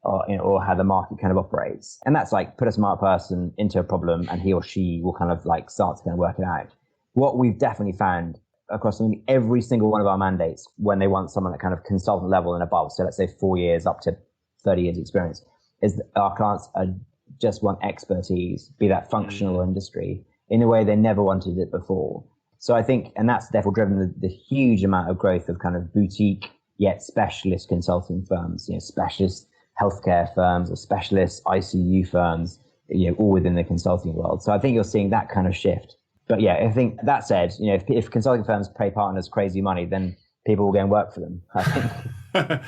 or how the market kind of operates. And that's like put a smart person into a problem and he or she will kind of start to kind of work it out. What we've definitely found across every single one of our mandates, when they want someone at kind of consultant level and above, so let's say 4 years up to 30 years experience, is that our clients just want expertise, be that functional or industry. in a way they never wanted it before. So I think, and that's therefore driven the huge amount of growth of kind of boutique yet specialist consulting firms, specialist healthcare firms or specialist ICU firms, all within the consulting world. So I think you're seeing that kind of shift. But yeah, I think that said, if consulting firms pay partners crazy money, then people will go and work for them, I think.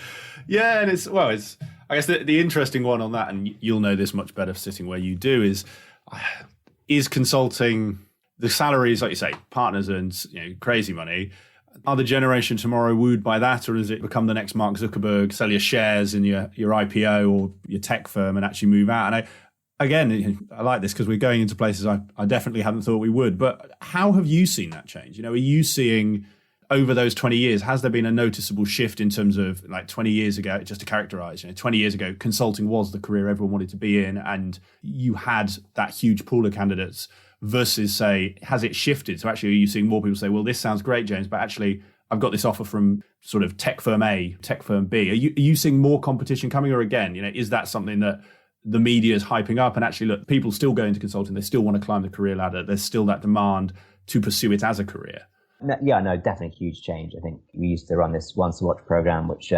Yeah, and it's I guess the interesting one on that, and you'll know this much better sitting where you do, is consulting, the salaries, like you say, partners earn crazy money. Are the generation tomorrow wooed by that, or does it become the next Mark Zuckerberg, sell your shares in your IPO or your tech firm and actually move out? And I like this because we're going into places I definitely hadn't thought we would. But how have you seen that change? Are you seeing over those 20 years, has there been a noticeable shift in terms of, like, 20 years ago, just to characterize, 20 years ago, consulting was the career everyone wanted to be in, and you had that huge pool of candidates, versus, say, has it shifted? So actually, are you seeing more people say, well, this sounds great, James, but actually I've got this offer from sort of tech firm A, tech firm B. Are you seeing more competition coming? Or again, is that something that the media is hyping up, and actually, look, people still go into consulting, they still want to climb the career ladder, there's still that demand to pursue it as a career? No, definitely huge change. I think we used to run this Once to Watch program, which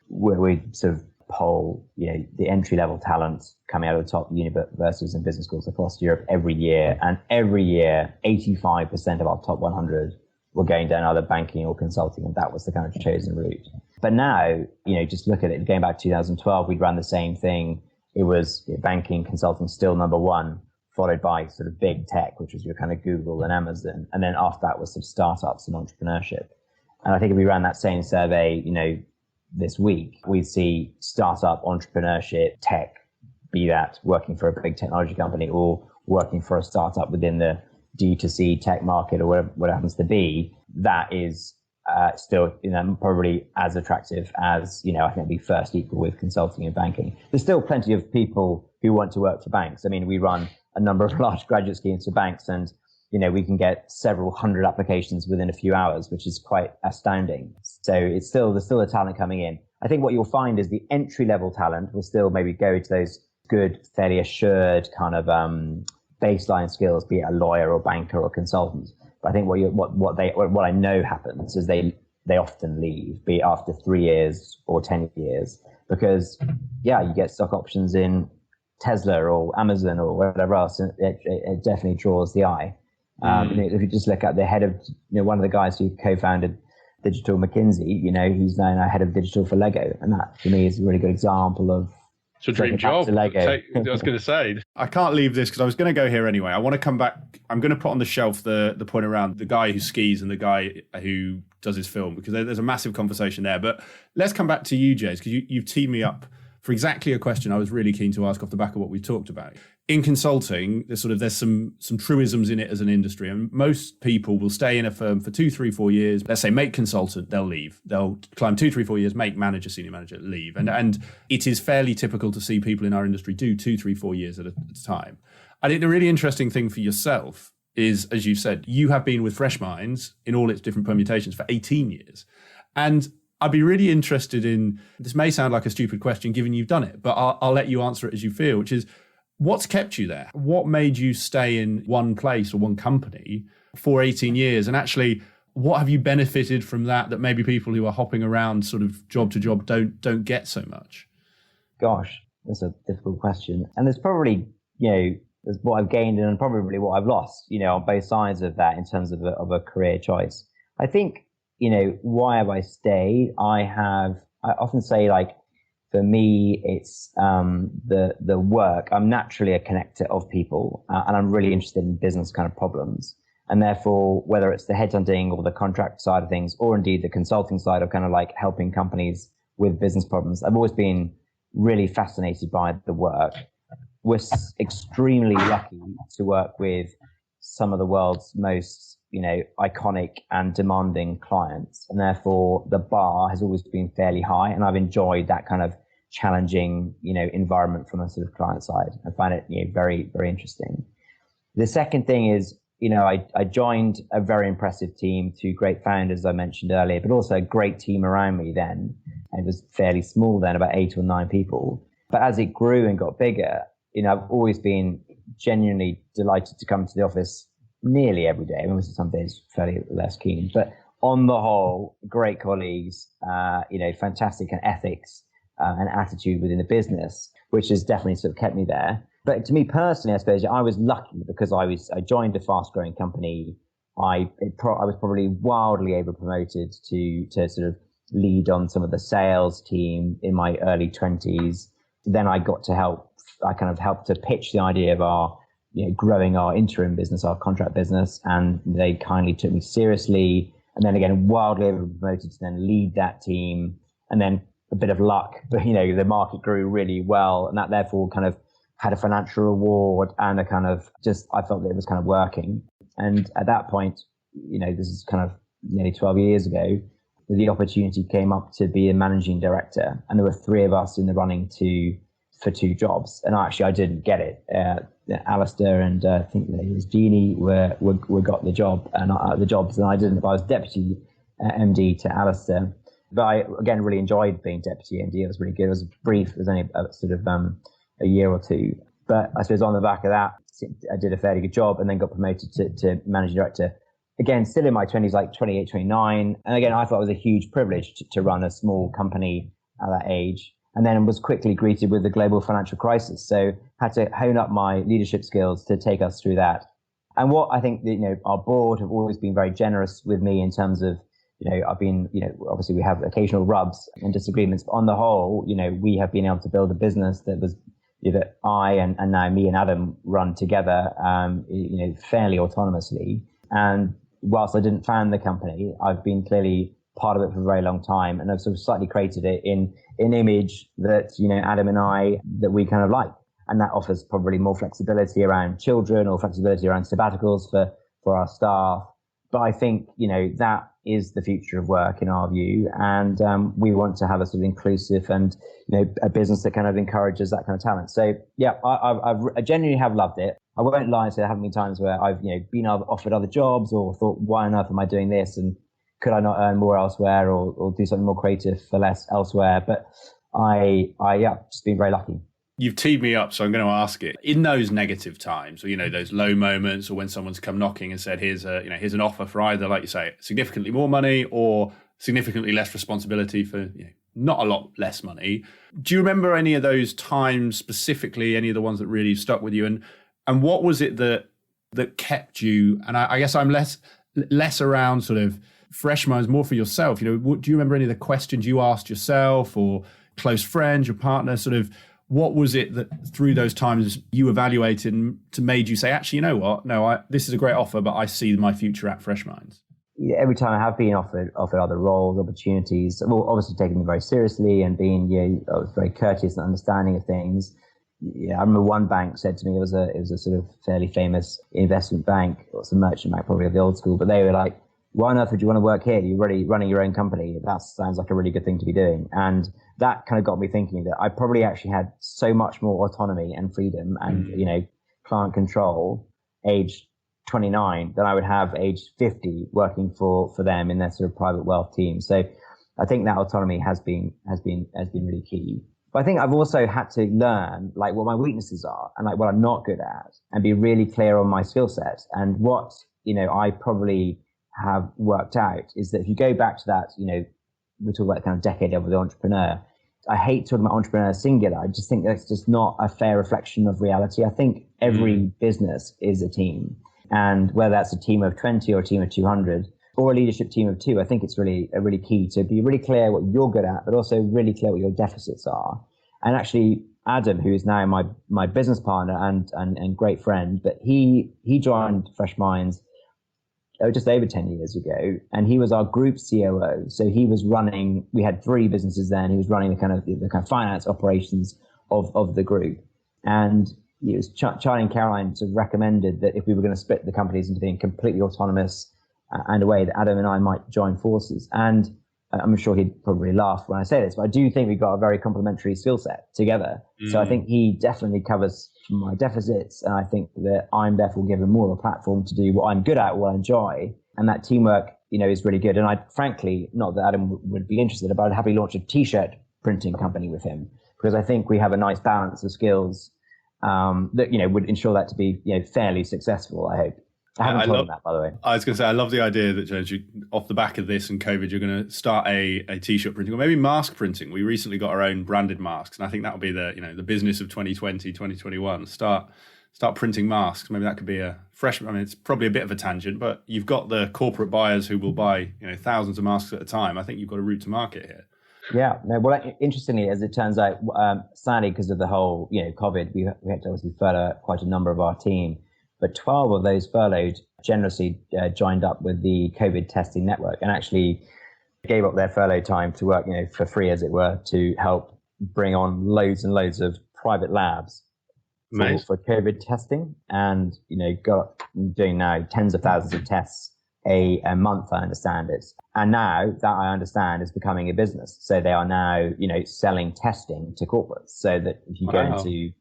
where we sort of poll, the entry level talent coming out of the top universities and business schools across Europe every year. And every year, 85% of our top 100 were going down either banking or consulting, and that was the kind of chosen route. But now, just look at it. Going back to 2012, we'd run the same thing. It was banking, consulting still number one, followed by sort of big tech, which was your kind of Google and Amazon. And then after that was sort of startups and entrepreneurship. And I think if we ran that same survey, this week, we'd see startup, entrepreneurship, tech, be that working for a big technology company or working for a startup within the D2C tech market or whatever it happens to be, that is still, probably as attractive as, I think it'd be first equal with consulting and banking. There's still plenty of people who want to work for banks. I mean, we run a number of large graduate schemes for banks, and we can get several hundred applications within a few hours, which is quite astounding. So there's still the talent coming in. I think what you'll find is the entry level talent will still maybe go to those good, fairly assured kind of baseline skills, be it a lawyer or banker or consultant. But I think what I know happens is they often leave, be it after 3 years or 10 years, because you get stock options in Tesla or Amazon or whatever else, and it definitely draws the eye. If you just look at the head of, one of the guys who co-founded Digital McKinsey, he's now head of digital for Lego, and that for me is a really good example of. It's a dream job. I was going to say. I can't leave this because I was going to go here anyway. I want to come back. I'm going to put on the shelf the point around the guy who skis and the guy who does his film, because there's a massive conversation there. But let's come back to you, James, because you've teed me up for exactly a question I was really keen to ask off the back of what we talked about. In consulting, there's some truisms in it as an industry, and most people will stay in a firm for 2, 3, 4 years. Let's say make consultant, they'll leave. They'll climb 2, 3, 4 years, make manager, senior manager, leave. And it is fairly typical to see people in our industry do 2, 3, 4 years at a time. I think the really interesting thing for yourself is, as you said, you have been with Freshminds in all its different permutations for 18 years. And I'd be really interested in, this may sound like a stupid question given you've done it, but I'll let you answer it as you feel, which is, what's kept you there? What made you stay in one place or one company for 18 years? And actually, what have you benefited from that maybe people who are hopping around sort of job to job don't get so much? Gosh, that's a difficult question. And there's probably, there's what I've gained and probably what I've lost, on both sides of that in terms of a career choice. I think, why have I stayed? I often say, like, for me, it's the work. I'm naturally a connector of people, and I'm really interested in business kind of problems. And therefore, whether it's the headhunting or the contract side of things, or indeed the consulting side of kind of like helping companies with business problems, I've always been really fascinated by the work. We're extremely lucky to work with some of the world's most iconic and demanding clients, and therefore the bar has always been fairly high, and I've enjoyed that kind of challenging environment from a sort of client side. I find it very, very interesting. The second thing is I joined a very impressive team, 2 great founders I mentioned earlier, but also a great team around me then. It was fairly small then, about 8 or 9 people, but as it grew and got bigger, I've always been genuinely delighted to come to the office nearly every day. I mean, obviously some days fairly less keen, but on the whole, great colleagues, fantastic and ethics and attitude within the business, which has definitely sort of kept me there. But to me personally, I suppose I was lucky because I joined a fast-growing company. I was probably wildly over-promoted to sort of lead on some of the sales team in my early 20s. Then I got to helped to pitch the idea of growing our interim business, our contract business, and they kindly took me seriously. And then again, wildly over-promoted to then lead that team. And then a bit of luck, but the market grew really well, and that therefore kind of had a financial reward and a kind of I felt that it was kind of working. And at that point, this is kind of nearly 12 years ago, the opportunity came up to be a managing director, and there were 3 of us in the running for 2 jobs, and I didn't get it. Alistair and I think it was Jeannie were got the job and the jobs, and I didn't. I was deputy MD to Alistair. But I, again, really enjoyed being deputy MD. It was really good. It was brief. It was only a year or 2. But I suppose on the back of that, I did a fairly good job and then got promoted to managing director. Again, still in my 20s, like 28, 29. And again, I thought it was a huge privilege to run a small company at that age. And then was quickly greeted with the global financial crisis. So had to hone up my leadership skills to take us through that. And what I think, our board have always been very generous with me in terms of, I've been, obviously we have occasional rubs and disagreements, but on the whole, we have been able to build a business that was, that I and now me and Adam run together, fairly autonomously. And whilst I didn't found the company, I've been clearly part of it for a very long time, and I've sort of slightly created it in an image that, Adam and I, that we kind of like. And that offers probably more flexibility around children or flexibility around sabbaticals for our staff. But I think, that is the future of work in our view. And we want to have a sort of inclusive and, a business that kind of encourages that kind of talent. So, yeah, I genuinely have loved it. I won't lie and say there haven't been times where I've, been offered other jobs or thought, why on earth am I doing this? And could I not earn more elsewhere or do something more creative for less elsewhere? But I just been very lucky. You've teed me up, so I'm going to ask it. In those negative times, or those low moments, or when someone's come knocking and said, "Here's an offer for either, like you say, significantly more money or significantly less responsibility for not a lot less money." Do you remember any of those times specifically? Any of the ones that really stuck with you, and what was it that kept you? And I guess I'm less around sort of Freshminds, more for yourself. Do you remember any of the questions you asked yourself or close friends, your partner, sort of? What was it that through those times you evaluated and made you say, actually, you know what? No, this is a great offer, but I see my future at Freshminds? Yeah, every time I have been offered other roles, opportunities, well, obviously taking them very seriously and being, I was very courteous and understanding of things. Yeah, I remember one bank said to me, it was a sort of fairly famous investment bank, or some merchant bank, probably of the old school, but they were like, why on earth would you want to work here? You're already running your own company. That sounds like a really good thing to be doing. And that kind of got me thinking that I probably actually had so much more autonomy and freedom and, client control age 29 than I would have age 50 working for them in their sort of private wealth team. So I think that autonomy has been really key. But I think I've also had to learn like what my weaknesses are and like what I'm not good at, and be really clear on my skill set. And what, I probably have worked out is that if you go back to that, we talk about kind of decade of the entrepreneur. I hate talking about entrepreneur singular. I just think that's just not a fair reflection of reality. I think every business is a team, and whether that's a team of 20 or a team of 200 or a leadership team of 2, I think it's really key to be really clear what you're good at, but also really clear what your deficits are. And actually, Adam, who is now my business partner and great friend, but he joined Freshminds just over 10 years ago, and he was our group COO. So he was running, we had 3 businesses then. He was running the kind of finance operations of the group. And it was Charlie and Caroline sort of recommended that if we were going to split the companies into being completely autonomous and a way that Adam and I might join forces. And I'm sure he'd probably laugh when I say this, but I do think we've got a very complementary skill set together. So I think he definitely covers my deficits, and I think that I'm therefore given more of a platform to do what I'm good at, what I enjoy, and that teamwork, is really good. And I frankly, not that Adam would be interested, but I'd happily launch a t-shirt printing company with him, because I think we have a nice balance of skills that would ensure that to be fairly successful, I hope. I haven't told him that, by the way. I was going to say, I love the idea that, James, off the back of this and COVID, you're going to start a t-shirt printing or maybe mask printing. We recently got our own branded masks, and I think that'll be the business of 2020, 2021. Start printing masks. Maybe that could be a fresh. I mean, it's probably a bit of a tangent, but you've got the corporate buyers who will buy thousands of masks at a time. I think you've got a route to market here. Yeah. No, well, interestingly, as it turns out, sadly, because of the whole COVID, we had to obviously furlough quite a number of our team. But 12 of those furloughed generously joined up with the COVID testing network and actually gave up their furlough time to work, for free, as it were, to help bring on loads and loads of private labs for COVID testing. And, got doing now tens of thousands of tests a month, I understand it. And now that I understand is becoming a business. So they are now, selling testing to corporates so that if you go into,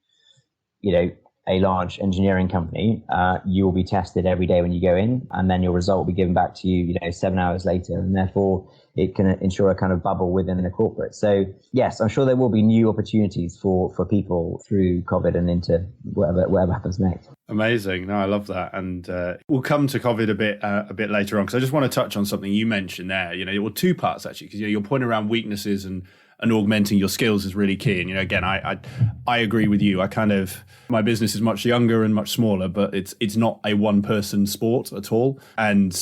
a large engineering company, you will be tested every day when you go in, and then your result will be given back to you, 7 hours later, and therefore it can ensure a kind of bubble within the corporate. So yes, I'm sure there will be new opportunities for people through COVID and into whatever happens next. Amazing. No, I love that. And we'll come to COVID a bit later on, because I just want to touch on something you mentioned there, well, two parts actually, because your point around weaknesses and augmenting your skills is really key. And, again, I agree with you. My business is much younger and much smaller, but it's not a one person sport at all. And,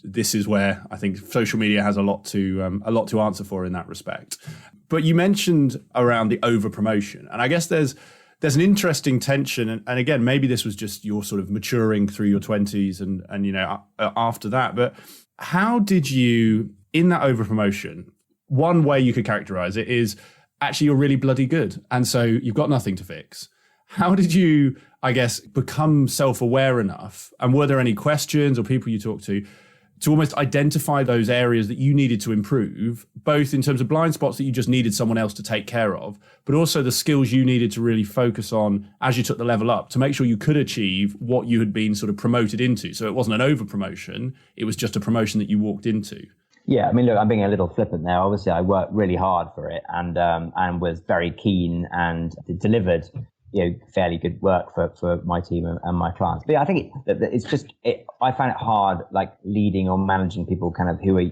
this is where I think social media has a lot to answer for in that respect. But you mentioned around the over promotion, and I guess there's an interesting tension. And again, maybe this was just your sort of maturing through your 20s and after that. But how did you, in that over promotion, one way you could characterize it is actually you're really bloody good, and so you've got nothing to fix. How did you, I guess, become self-aware enough, and were there any questions or people you talked to almost identify those areas that you needed to improve, both in terms of blind spots that you just needed someone else to take care of, but also the skills you needed to really focus on as you took the level up to make sure you could achieve what you had been sort of promoted into? So it wasn't an over promotion, it was just a promotion that you walked into. Yeah, I mean, look, I'm being a little flippant there. Obviously, I worked really hard for it and was very keen and delivered, fairly good work for my team and my clients. But yeah, I think I find it hard, like leading or managing people kind of who are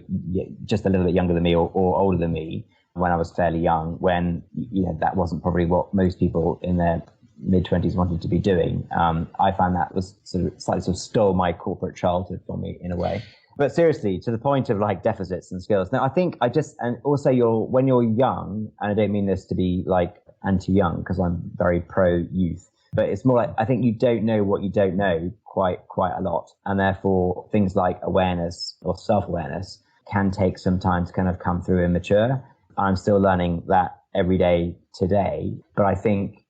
just a little bit younger than me or older than me when I was fairly young, when, that wasn't probably what most people in their mid-20s wanted to be doing. I found that was slightly stole my corporate childhood from me in a way. But seriously, to the point of like deficits and skills. Now, I think and also when you're young, and I don't mean this to be like anti-young because I'm very pro-youth, but it's more like, I think you don't know what you don't know quite a lot. And therefore things like awareness or self-awareness can take some time to kind of come through and mature. I'm still learning that every day today, but I think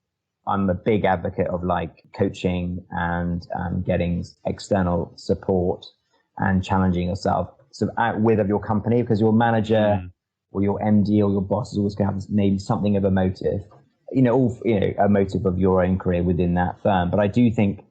I'm a big advocate of like coaching and getting external support and challenging yourself outwith of your company, because your manager or your MD or your boss is always going to have maybe something of a motive, a motive of your own career within that firm. But I do think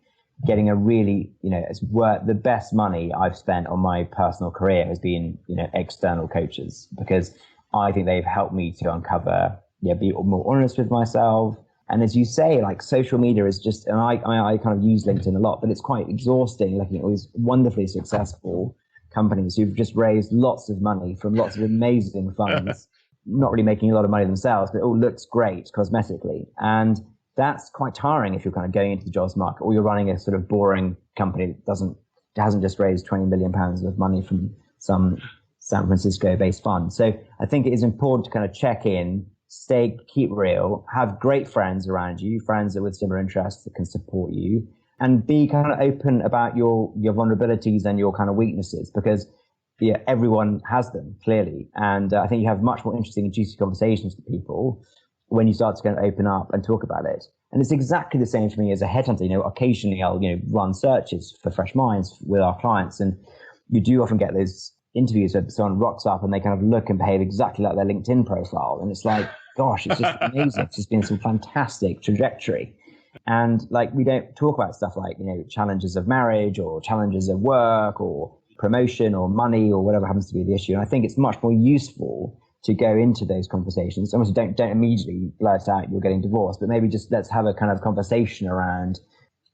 getting a really, it's worth the best money I've spent on my personal career has been, external coaches, because I think they've helped me to uncover, be more honest with myself. And as you say, like social media is just, and I kind of use LinkedIn a lot, but it's quite exhausting looking at all these wonderfully successful companies who've just raised lots of money from lots of amazing funds, not really making a lot of money themselves, but it all looks great cosmetically. And that's quite tiring if you're kind of going into the jobs market, or you're running a sort of boring company that hasn't just raised £20 million of money from some San Francisco-based fund. So I think it is important to kind of check in, keep real, have great friends around you, friends that with similar interests that can support you, and be kind of open about your vulnerabilities and your kind of weaknesses, because everyone has them clearly. And I think you have much more interesting and juicy conversations with people when you start to kind of open up and talk about it. And it's exactly the same for me as a headhunter. Occasionally I'll run searches for Fresh Minds with our clients, and you do often get those interviews where someone rocks up and they kind of look and behave exactly like their LinkedIn profile, and it's like, gosh, it's just amazing. It's just been some fantastic trajectory. And like, we don't talk about stuff like, challenges of marriage or challenges of work or promotion or money or whatever happens to be the issue. And I think it's much more useful to go into those conversations. Obviously, don't immediately blurt out you're getting divorced, but maybe just let's have a kind of conversation around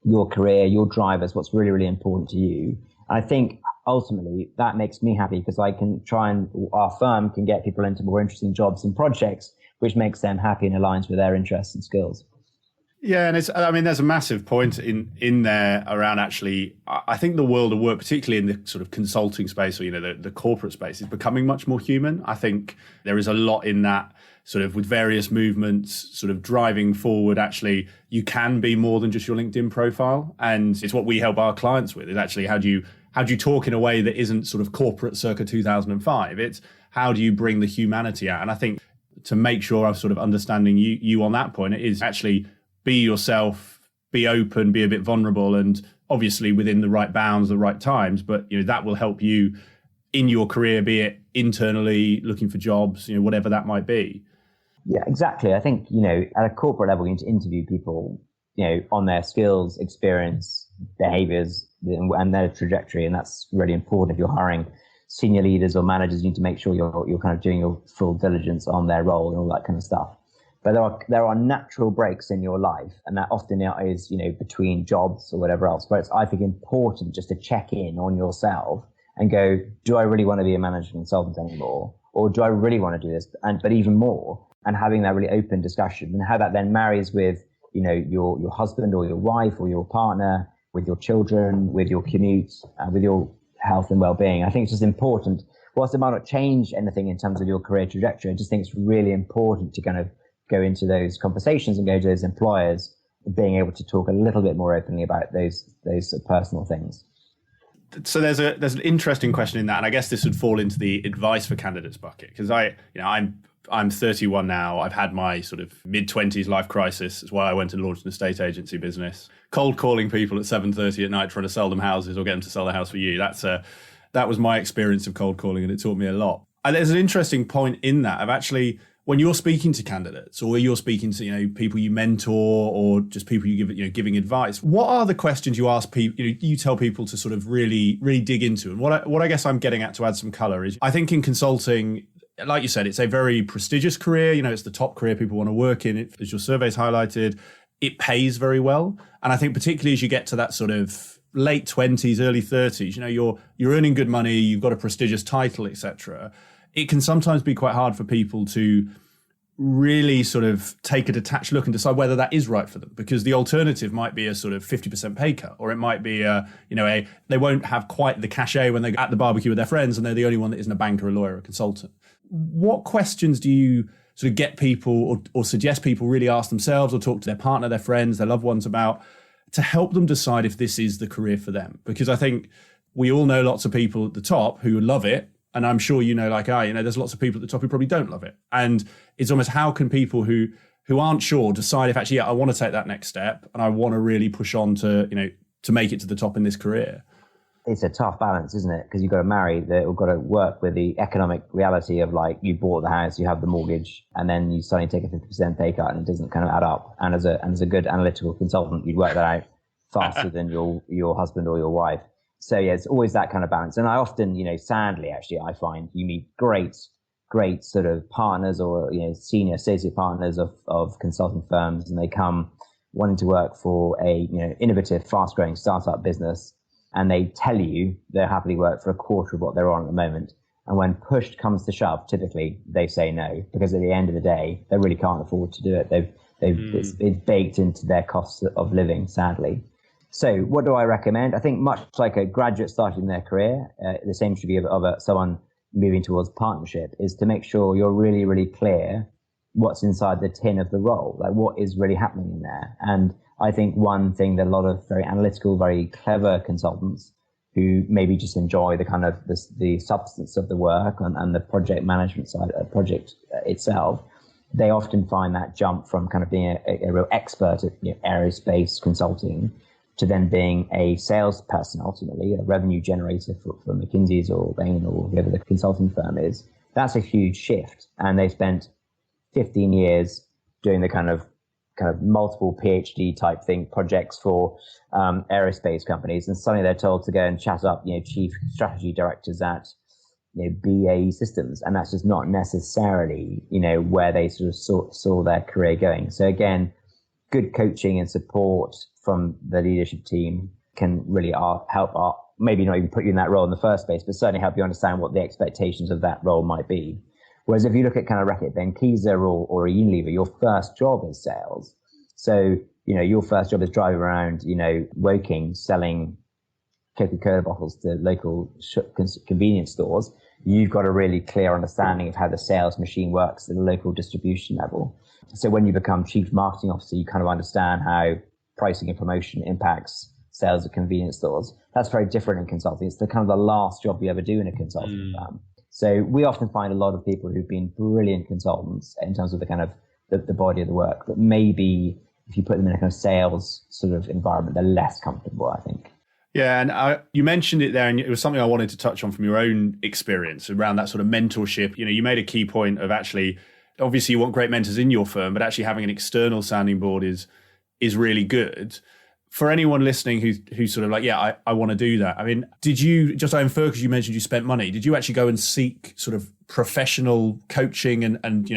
your career, your drivers, what's really, really important to you. And I think ultimately that makes me happy because I can try and our firm can get people into more interesting jobs and projects, which makes them happy and aligns with their interests and skills. Yeah, and there's a massive point in there around actually, I think the world of work, particularly in the sort of consulting space or, the corporate space, is becoming much more human. I think there is a lot in that sort of with various movements sort of driving forward. Actually, you can be more than just your LinkedIn profile. And it's what we help our clients with is actually how do you talk in a way that isn't sort of corporate circa 2005? It's how do you bring the humanity out? And I think to make sure I'm sort of understanding you on that point, it is actually be yourself, be open, be a bit vulnerable, and obviously within the right bounds, the right times. But that will help you in your career, be it internally looking for jobs, whatever that might be. Yeah, exactly. I think at a corporate level, you need to interview people, on their skills, experience, behaviors, and their trajectory, and that's really important. If you're hiring senior leaders or managers, you need to make sure you're kind of doing your full diligence on their role and all that kind of stuff. But there are natural breaks in your life, and that often is, between jobs or whatever else, where it's, I think, important just to check in on yourself and go, do I really want to be a management consultant anymore? Or do I really want to do this? But even more, and having that really open discussion and how that then marries with, your husband or your wife or your partner, with your children, with your commute, with your health and well-being. I think it's just important, whilst it might not change anything in terms of your career trajectory, I just think it's really important to kind of go into those conversations and go to those employers, being able to talk a little bit more openly about those personal things. So there's an interesting question in that, and I guess this would fall into the advice for candidates bucket, because I'm 31 now. I've had my sort of mid-20s life crisis. That's why I went and launched an estate agency business. Cold calling people at 7:30 at night trying to sell them houses or get them to sell their house for you. That was my experience of cold calling, and it taught me a lot. And there's an interesting point in that of actually, when you're speaking to candidates or you're speaking to people you mentor or just people you give giving advice, what are the questions you ask people? You tell people to sort of really dig into. And what I guess I'm getting at, to add some color, is I think in consulting, like you said, it's a very prestigious career. It's the top career people want to work in. As your surveys highlighted, it pays very well. And I think particularly as you get to that sort of late 20s, early 30s, you're earning good money, you've got a prestigious title, etc. It can sometimes be quite hard for people to really sort of take a detached look and decide whether that is right for them, because the alternative might be a sort of 50% pay cut, or it might be they won't have quite the cachet when they're at the barbecue with their friends and they're the only one that isn't a banker, a lawyer, a consultant. What questions do you sort of get people or suggest people really ask themselves or talk to their partner, their friends, their loved ones about, to help them decide if this is the career for them? Because I think we all know lots of people at the top who love it. And I'm sure there's lots of people at the top who probably don't love it. And it's almost, how can people who aren't sure decide if actually, I want to take that next step and I want to really push on to make it to the top in this career? It's a tough balance, isn't it? Because you've got to you've got to work with the economic reality of, like, you bought the house, you have the mortgage, and then you suddenly take a 50% pay cut and it doesn't kind of add up. And as a good analytical consultant, you'd work that out faster than your husband or your wife. So yeah, it's always that kind of balance. And I often, sadly, actually, I find you meet great sort of partners or, senior associate partners of consulting firms, and they come wanting to work for a, innovative, fast growing startup business. And they tell you they'll happily work for a quarter of what they're on at the moment. And when push comes to shove, typically they say no, because at the end of the day, they really can't afford to do it. It's baked into their costs of living, sadly. So what do I recommend? I think much like a graduate starting their career, the same should be of someone moving towards partnership, is to make sure you're really, really clear what's inside the tin of the role, like what is really happening in there. And I think one thing that a lot of very analytical, very clever consultants who maybe just enjoy the kind of the substance of the work and the project management side of the project itself, they often find that jump from kind of being a real expert at aerospace consulting to then being a salesperson, ultimately a revenue generator for McKinsey's or Bain or whoever the consulting firm is. That's a huge shift. And they spent 15 years doing the kind of multiple PhD type thing projects for aerospace companies, and suddenly they're told to go and chat up chief strategy directors at BAE Systems, and that's just not necessarily where they sort of saw their career going. So again, good coaching and support from the leadership team can really help maybe not even put you in that role in the first place, but certainly help you understand what the expectations of that role might be. Whereas if you look at kind of Reckitt Benckiser or Unilever, your first job is sales. So, your first job is driving around, Woking, selling Coca-Cola bottles to local convenience stores. You've got a really clear understanding of how the sales machine works at a local distribution level. So when you become chief marketing officer, you kind of understand how pricing and promotion impacts sales at convenience stores. That's very different in consulting. It's the kind of the last job you ever do in a consulting firm. So we often find a lot of people who've been brilliant consultants in terms of the kind of the body of the work, but maybe if you put them in a kind of sales sort of environment, they're less comfortable, I think. Yeah, and you mentioned it there, and it was something I wanted to touch on from your own experience around that sort of mentorship. You made a key point of actually, obviously you want great mentors in your firm, but actually having an external sounding board is really good. For anyone listening who's sort of like, yeah, I want to do that. I mean, did you, just to infer, because you mentioned you spent money, did you actually go and seek sort of professional coaching and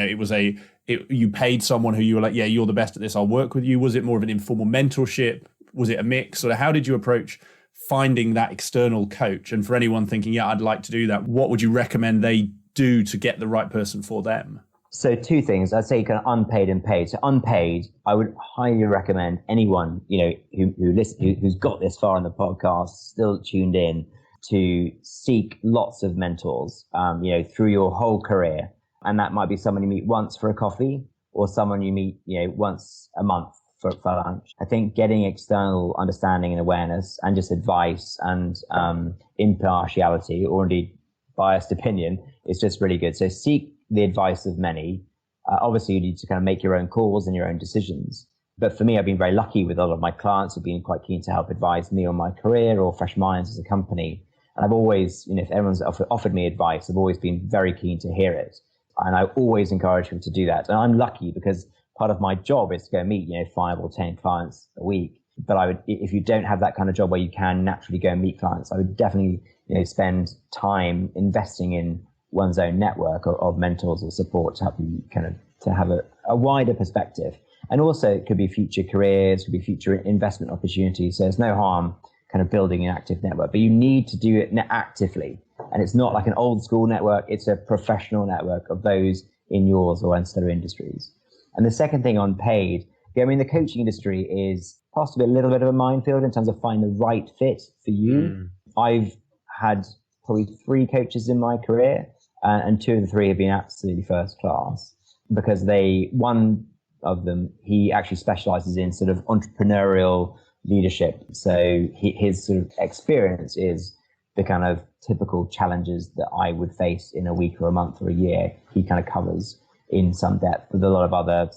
you paid someone who you were like, yeah, you're the best at this, I'll work with you? Was it more of an informal mentorship? Was it a mix? Sort of how did you approach finding that external coach? And for anyone thinking, yeah, I'd like to do that, what would you recommend they do to get the right person for them? So two things. I'd say kind of unpaid and paid. So unpaid, I would highly recommend anyone, who's got this far on the podcast, still tuned in, to seek lots of mentors, through your whole career. And that might be someone you meet once for a coffee or someone you meet, once a month for lunch. I think getting external understanding and awareness and just advice and impartiality or indeed biased opinion is just really good. So seek the advice of many. Obviously, you need to kind of make your own calls and your own decisions. But for me, I've been very lucky with a lot of my clients who've been quite keen to help advise me on my career or Freshminds as a company. And I've always, if everyone's offered me advice, I've always been very keen to hear it. And I always encourage them to do that. And I'm lucky because part of my job is to go meet, 5 or 10 clients a week. But I would, if you don't have that kind of job where you can naturally go and meet clients, I would definitely, spend time investing in one's own network of mentors or support to help you kind of to have a wider perspective. And also it could be future careers, could be future investment opportunities. So there's no harm kind of building an active network, but you need to do it actively. And it's not like an old school network. It's a professional network of those in yours or ancillary industries. And the second thing on paid, the coaching industry is possibly a little bit of a minefield in terms of finding the right fit for you. I've had probably 3 coaches in my career, and 2 of the 3 have been absolutely first class because one of them, he actually specializes in sort of entrepreneurial leadership. So his sort of experience is the kind of typical challenges that I would face in a week or a month or a year. He kind of covers in some depth with a lot of other,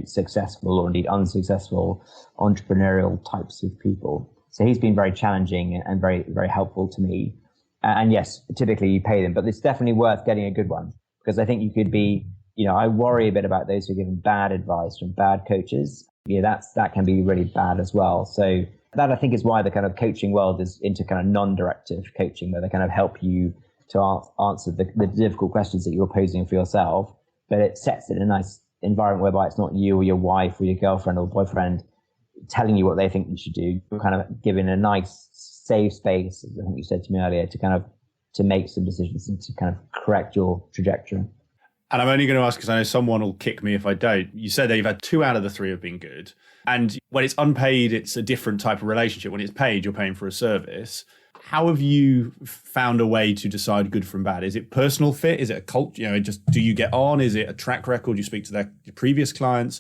successful or indeed unsuccessful entrepreneurial types of people. So he's been very challenging and very, very helpful to me. And yes, typically you pay them, but it's definitely worth getting a good one because I think you could be, I worry a bit about those who are given bad advice from bad coaches. That can be really bad as well. So that I think is why the kind of coaching world is into kind of non-directive coaching, where they kind of help you to answer the difficult questions that you're posing for yourself, but it sets it in a nice environment whereby it's not you or your wife or your girlfriend or boyfriend telling you what they think you should do. You're kind of given a nice safe space, as I think you said to me earlier, to kind of to make some decisions and to kind of correct your trajectory. And I'm only going to ask because I know someone will kick me if I don't. You said that you've had 2 out of the 3 have been good. And when it's unpaid, it's a different type of relationship. When it's paid, you're paying for a service. How have you found a way to decide good from bad? Is it personal fit? Is it a culture? Just do you get on? Is it a track record? You speak to their previous clients?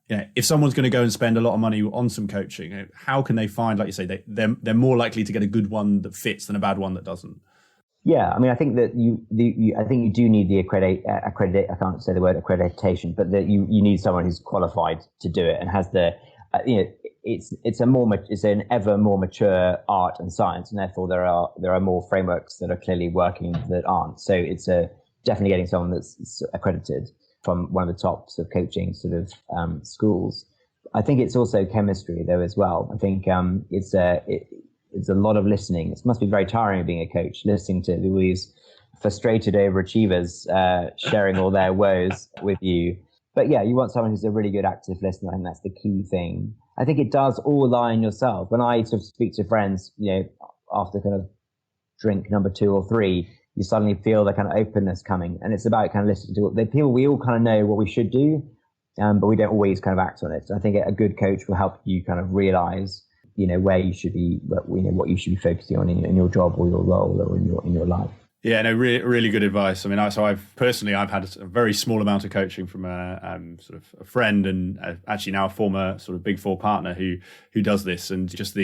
If someone's going to go and spend a lot of money on some coaching, how can they find, like you say, they're more likely to get a good one that fits than a bad one that doesn't? Yeah, I think that I think you do need the accredit. I can't say the word accreditation, but that you need someone who's qualified to do it and has the, it's an ever more mature art and science, and therefore there are more frameworks that are clearly working that aren't. So it's definitely getting someone that's accredited from one of the top sort of coaching sort of schools. I think it's also chemistry though as well. I think it's a lot of listening. It must be very tiring being a coach, listening to these frustrated overachievers sharing all their woes with you. But yeah, you want someone who's a really good active listener, and that's the key thing. I think it does all lie in yourself. When I sort of speak to friends, after kind of drink number 2 or 3, you suddenly feel the kind of openness coming, and it's about kind of listening to the people. We all kind of know what we should do, but we don't always kind of act on it. So I think a good coach will help you kind of realize, where you should be, what you should be focusing on in your job or your role or in your life. Yeah, no, really, really good advice. I mean, I've had a very small amount of coaching from sort of a friend, and actually now a former sort of Big Four partner who does this, and just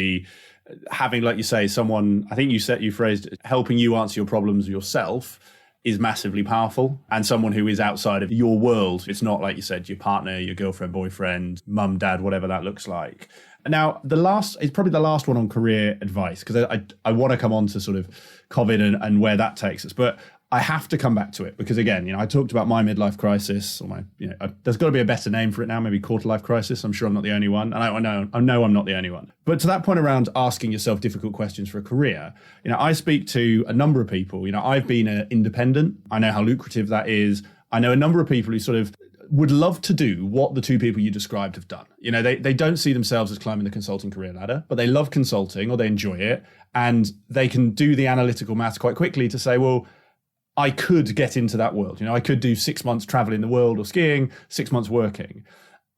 having, like you say, someone, I think you phrased it, helping you answer your problems yourself is massively powerful, and someone who is outside of your world. It's not, like you said, your partner, your girlfriend, boyfriend, mum, dad, whatever that looks like. Now, it's probably the last one on career advice, because I want to come on to sort of COVID and where that takes us. But I have to come back to it because, again, I talked about my midlife crisis, or there's got to be a better name for it now, maybe quarter life crisis. I'm sure I'm not the only one. And I know I'm not the only one. But to that point around asking yourself difficult questions for a career, I speak to a number of people. I've been an independent. I know how lucrative that is. I know a number of people who sort of would love to do what the two people you described have done. They don't see themselves as climbing the consulting career ladder, but they love consulting, or they enjoy it, and they can do the analytical maths quite quickly to say, well, I could get into that world. I could do 6 months traveling the world or skiing, 6 months working.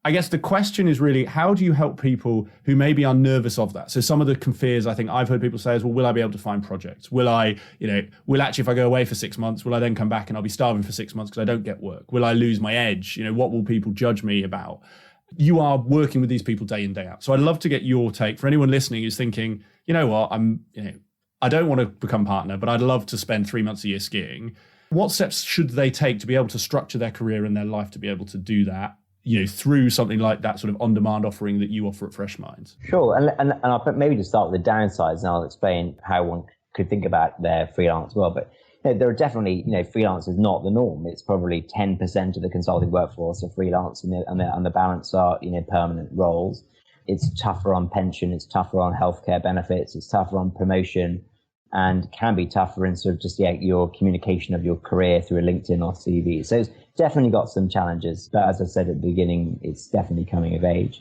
I guess the question is really, how do you help people who maybe are nervous of that? So some of the fears I think I've heard people say is, well, will I be able to find projects? Will I, will actually, if I go away for 6 months, will I then come back and I'll be starving for 6 months because I don't get work? Will I lose my edge? What will people judge me about? You are working with these people day in, day out. So I'd love to get your take for anyone listening who's thinking, what, I don't want to become partner, but I'd love to spend 3 months a year skiing. What steps should they take to be able to structure their career and their life to be able to do that, through something like that sort of on-demand offering that you offer at Freshminds? Sure. And I'll maybe just start with the downsides, and I'll explain how one could think about their freelance world. But there are definitely, freelance is not the norm. It's probably 10% of the consulting workforce are freelance, and the balance are, permanent roles. It's tougher on pension, it's tougher on healthcare benefits, it's tougher on promotion, and can be tougher in sort of just your communication of your career through a LinkedIn or CV. So it's definitely got some challenges, but as I said at the beginning, it's definitely coming of age.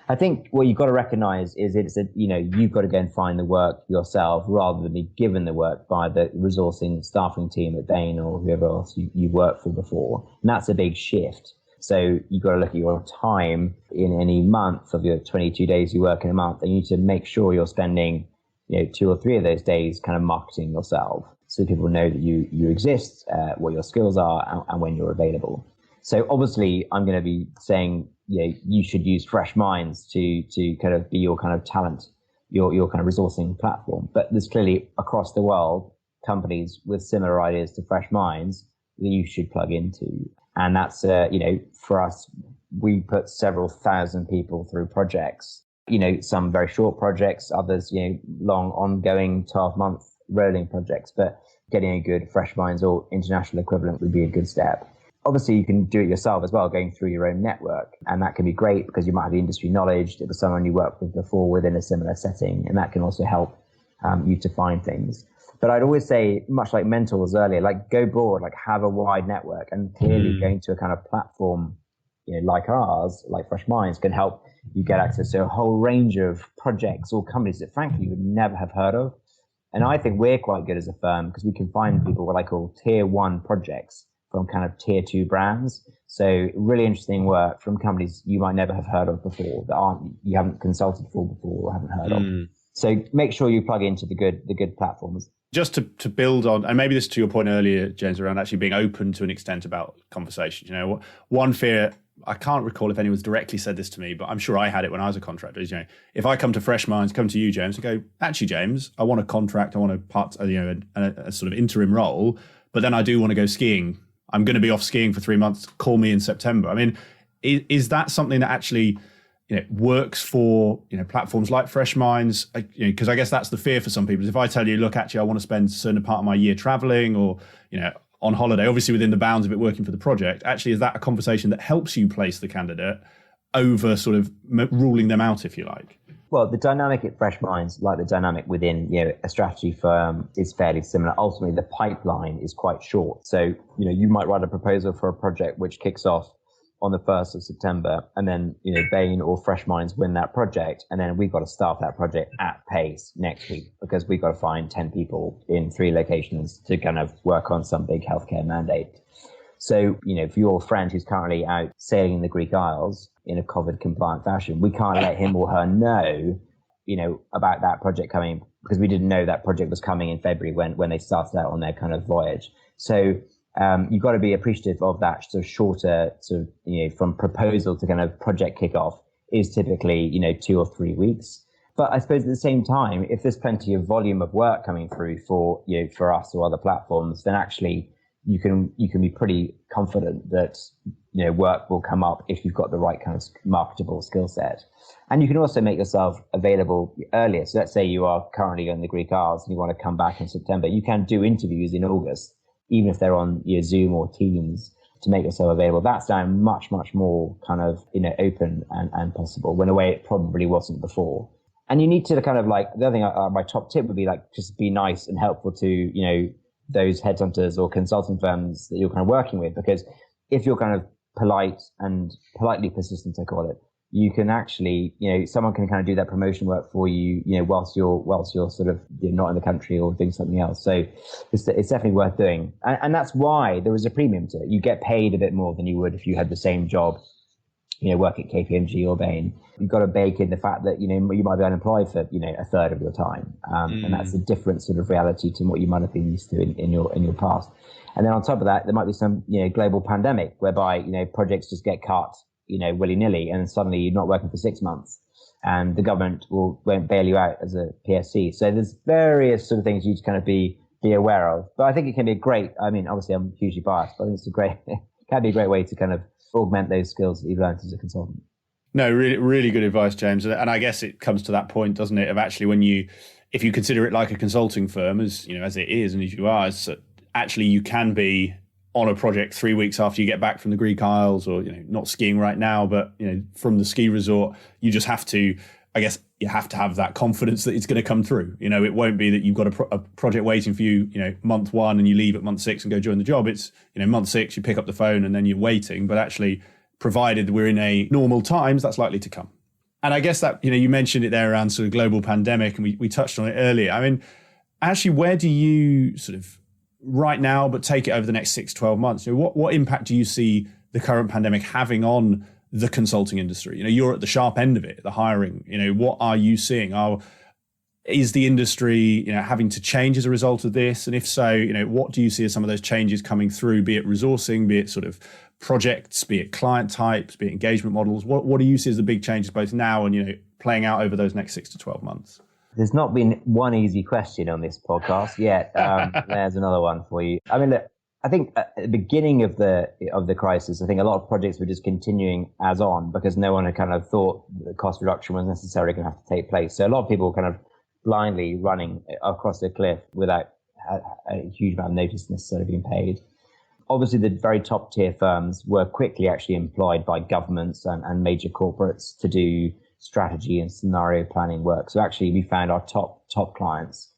I think what you've got to recognize is you've got to go and find the work yourself rather than be given the work by the resourcing staffing team at Bain or whoever else you worked for before. And that's a big shift. So you've got to look at your time in any month of your 22 days you work in a month, and you need to make sure you're spending 2 or 3 of those days kind of marketing yourself, so people know that you exist, what your skills are, and when you're available. So obviously, I'm going to be saying, you should use Freshminds to kind of be your kind of talent, your kind of resourcing platform. But there's clearly across the world companies with similar ideas to Freshminds that you should plug into. And that's, for us, we put several thousand people through projects. Some very short projects, others, long, ongoing, 12-month rolling projects. But getting a good Freshminds or international equivalent would be a good step. Obviously, you can do it yourself as well, going through your own network. And that can be great because you might have the industry knowledge. It was someone you worked with before within a similar setting. And that can also help you to find things. But I'd always say, much like mentors earlier, go broad, have a wide network. And clearly going to a kind of platform, like ours, like Freshminds, can help you get access to a whole range of projects or companies that, frankly, you would never have heard of. And I think we're quite good as a firm because we can find people what I call tier 1 projects from kind of tier 2 brands. So really interesting work from companies you might never have heard of before, that you haven't consulted for before or haven't heard of. So make sure you plug into the good platforms. Just to build on, and maybe this to your point earlier, James, around actually being open to an extent about conversations. One fear, I can't recall if anyone's directly said this to me, but I'm sure I had it when I was a contractor, is, if I come to Freshminds, come to you, James, and go, actually, James, I want a contract, I want a sort of interim role, but then I do want to go skiing. I'm going to be off skiing for 3 months. Call me in September. I mean, is that something that actually works for platforms like Freshminds? Because I guess that's the fear for some people. If I tell you, look, actually, I want to spend a certain part of my year traveling or on holiday, obviously within the bounds of it working for the project, actually, is that a conversation that helps you place the candidate over sort of ruling them out, if you like? Well, the dynamic at Freshminds, like the dynamic within a strategy firm, is fairly similar. Ultimately, the pipeline is quite short. So, you might write a proposal for a project which kicks off on the 1st of September, and then, Bain or Freshminds win that project, and then we've got to start that project at pace next week because we've got to find 10 people in 3 locations to kind of work on some big healthcare mandate. So, for your friend who's currently out sailing in the Greek Isles in a COVID compliant fashion, we can't let him or her know, about that project coming, because we didn't know that project was coming in February when they started out on their kind of voyage. So you've got to be appreciative of that sort of shorter, from proposal to kind of project kickoff is typically, 2 or 3 weeks. But I suppose at the same time, if there's plenty of volume of work coming through for us or other platforms, then actually you can be pretty confident that work will come up if you've got the right kind of marketable skill set. And you can also make yourself available earlier. So let's say you are currently in the Greek Isles and you want to come back in September. You can do interviews in August, even if they're on Zoom or Teams, to make yourself available. That's now much, much more kind of open and possible, when a way it probably wasn't before. And you need to kind of the other thing, my top tip would be just be nice and helpful to, those headhunters or consulting firms that you're kind of working with, because if you're kind of politely persistent, I call it, you can actually, someone can kind of do that promotion work for you, whilst you're sort of not in the country or doing something else. So it's definitely worth doing. And that's why there is a premium to it. You get paid a bit more than you would if you had the same job, work at KPMG or Bain. You've got to bake in the fact that, you might be unemployed for, a third of your time. And that's a different sort of reality to what you might have been used to in your past. And then on top of that, there might be some, global pandemic whereby, projects just get cut, willy-nilly, and suddenly you're not working for 6 months and the government won't bail you out as a PSC. So there's various sort of things you need to kind of be aware of. But I think it can be obviously I'm hugely biased, but I think it can be a great way to kind of augment those skills that you've learned as a consultant. No, really, really good advice, James. And I guess it comes to that point, doesn't it, of actually if you consider it like a consulting firm, as it is, and as you are, actually you can be on a project 3 weeks after you get back from the Greek Isles, or, not skiing right now, but, from the ski resort. You just have to, I guess, you have to have that confidence that it's going to come through. It won't be that you've got a project waiting for you, month 1 and you leave at month 6 and go join the job. It's, month 6, you pick up the phone and then you're waiting. But actually, provided we're in a normal times, that's likely to come. And I guess that, you mentioned it there around sort of global pandemic, and we touched on it earlier. I mean, actually, where do you sort of right now, but take it over the next 6-12 months, what impact do you see the current pandemic having on the consulting industry? You're at the sharp end of it, the hiring. What are you seeing? Is the industry, having to change as a result of this? And if so, what do you see as some of those changes coming through, be it resourcing, be it sort of projects, be it client types, be it engagement models? What do you see as the big changes both now and, playing out over those next 6 to 12 months? There's not been one easy question on this podcast yet. There's another one for you. I mean, look, I think at the beginning of the crisis, I think a lot of projects were just continuing as on because no one had kind of thought the cost reduction was necessarily going to have to take place. So a lot of people kind of blindly running across the cliff without a huge amount of notice necessarily being paid. Obviously, the very top tier firms were quickly actually employed by governments and major corporates to do strategy and scenario planning work. So actually, we found our top clients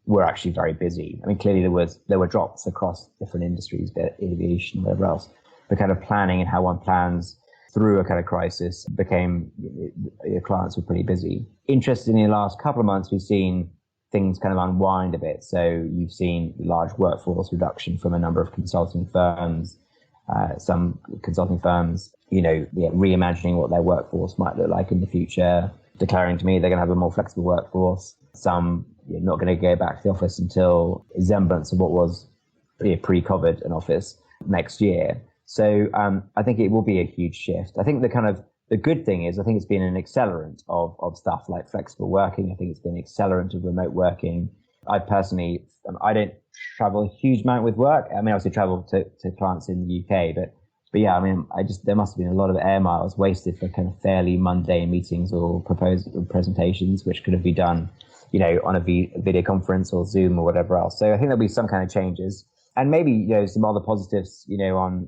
were actually very busy. I mean, clearly there were drops across different industries, but aviation, whatever else. The kind of planning and how one plans through a kind of crisis became, your clients were pretty busy. Interestingly, in the last couple of months, we've seen things kind of unwind a bit. So you've seen large workforce reduction from a number of consulting firms. Some consulting firms, reimagining what their workforce might look like in the future, declaring to me they're going to have a more flexible workforce. Some not going to go back to the office until a semblance of what was pre-COVID an office next year. So I think it will be a huge shift. I think the good thing is I think it's been an accelerant of stuff like flexible working. I think it's been an accelerant of remote working. I personally, I don't travel a huge amount with work. I mean, obviously travel to clients in the UK, but yeah, I mean, there must have been a lot of air miles wasted for kind of fairly mundane meetings or presentations, which could have been done, on a video conference or Zoom or whatever else. So I think there'll be some kind of changes. And maybe, some other positives, on,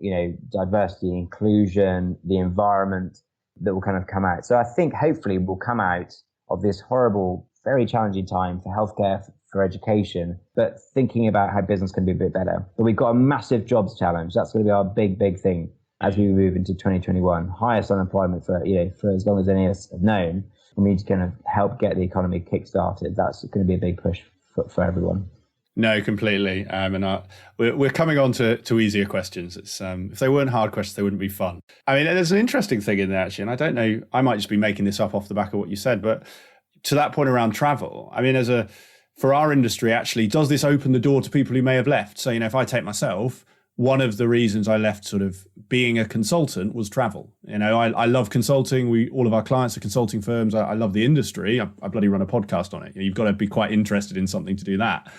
diversity, inclusion, the environment that will kind of come out. So I think hopefully we'll come out of this horrible, very challenging time for healthcare, for education, but thinking about how business can be a bit better. But we've got a massive jobs challenge. That's going to be our big thing. as we move into 2021, highest unemployment for as long as any of us have known. We need to kind of help get the economy kick-started. That's going to be a big push for everyone. No, completely. And we're coming on to easier questions. It's if they weren't hard questions, they wouldn't be fun. I mean, there's an interesting thing in there, actually, and I don't know, I might just be making this up off the back of what you said, but to that point around travel, I mean, for our industry, actually, does this open the door to people who may have left? So, if I take myself, one of the reasons I left sort of being a consultant was travel. I love consulting. All of our clients are consulting firms. I love the industry. I bloody run a podcast on it. You've got to be quite interested in something to do that.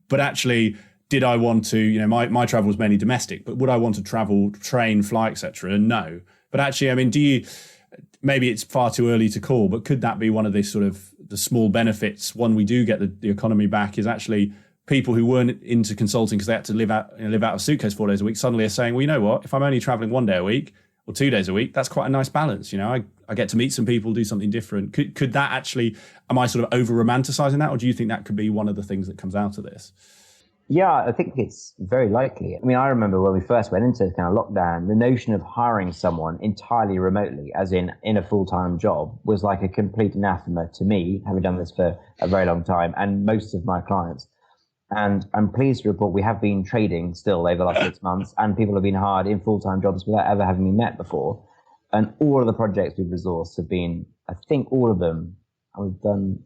But actually, did I want to, my travel was mainly domestic, but would I want to travel, train, fly, etc.? No. But actually, I mean, maybe it's far too early to call, but could that be one of the sort of the small benefits when we do get the economy back, is actually people who weren't into consulting because they had to live out of a suitcase 4 days a week suddenly are saying, well, you know what, if I'm only traveling 1 day a week or 2 days a week, that's quite a nice balance. I get to meet some people, do something different. Could that actually, am I sort of over romanticizing that, or do you think that could be one of the things that comes out of this? Yeah, I think it's very likely. I mean, I remember when we first went into kind of lockdown, the notion of hiring someone entirely remotely, as in a full-time job, was like a complete anathema to me, having done this for a very long time, and most of my clients. And I'm pleased to report we have been trading still over the last 6 months, and people have been hired in full-time jobs without ever having been met before. And all of the projects we've resourced have been, I think all of them, and we've done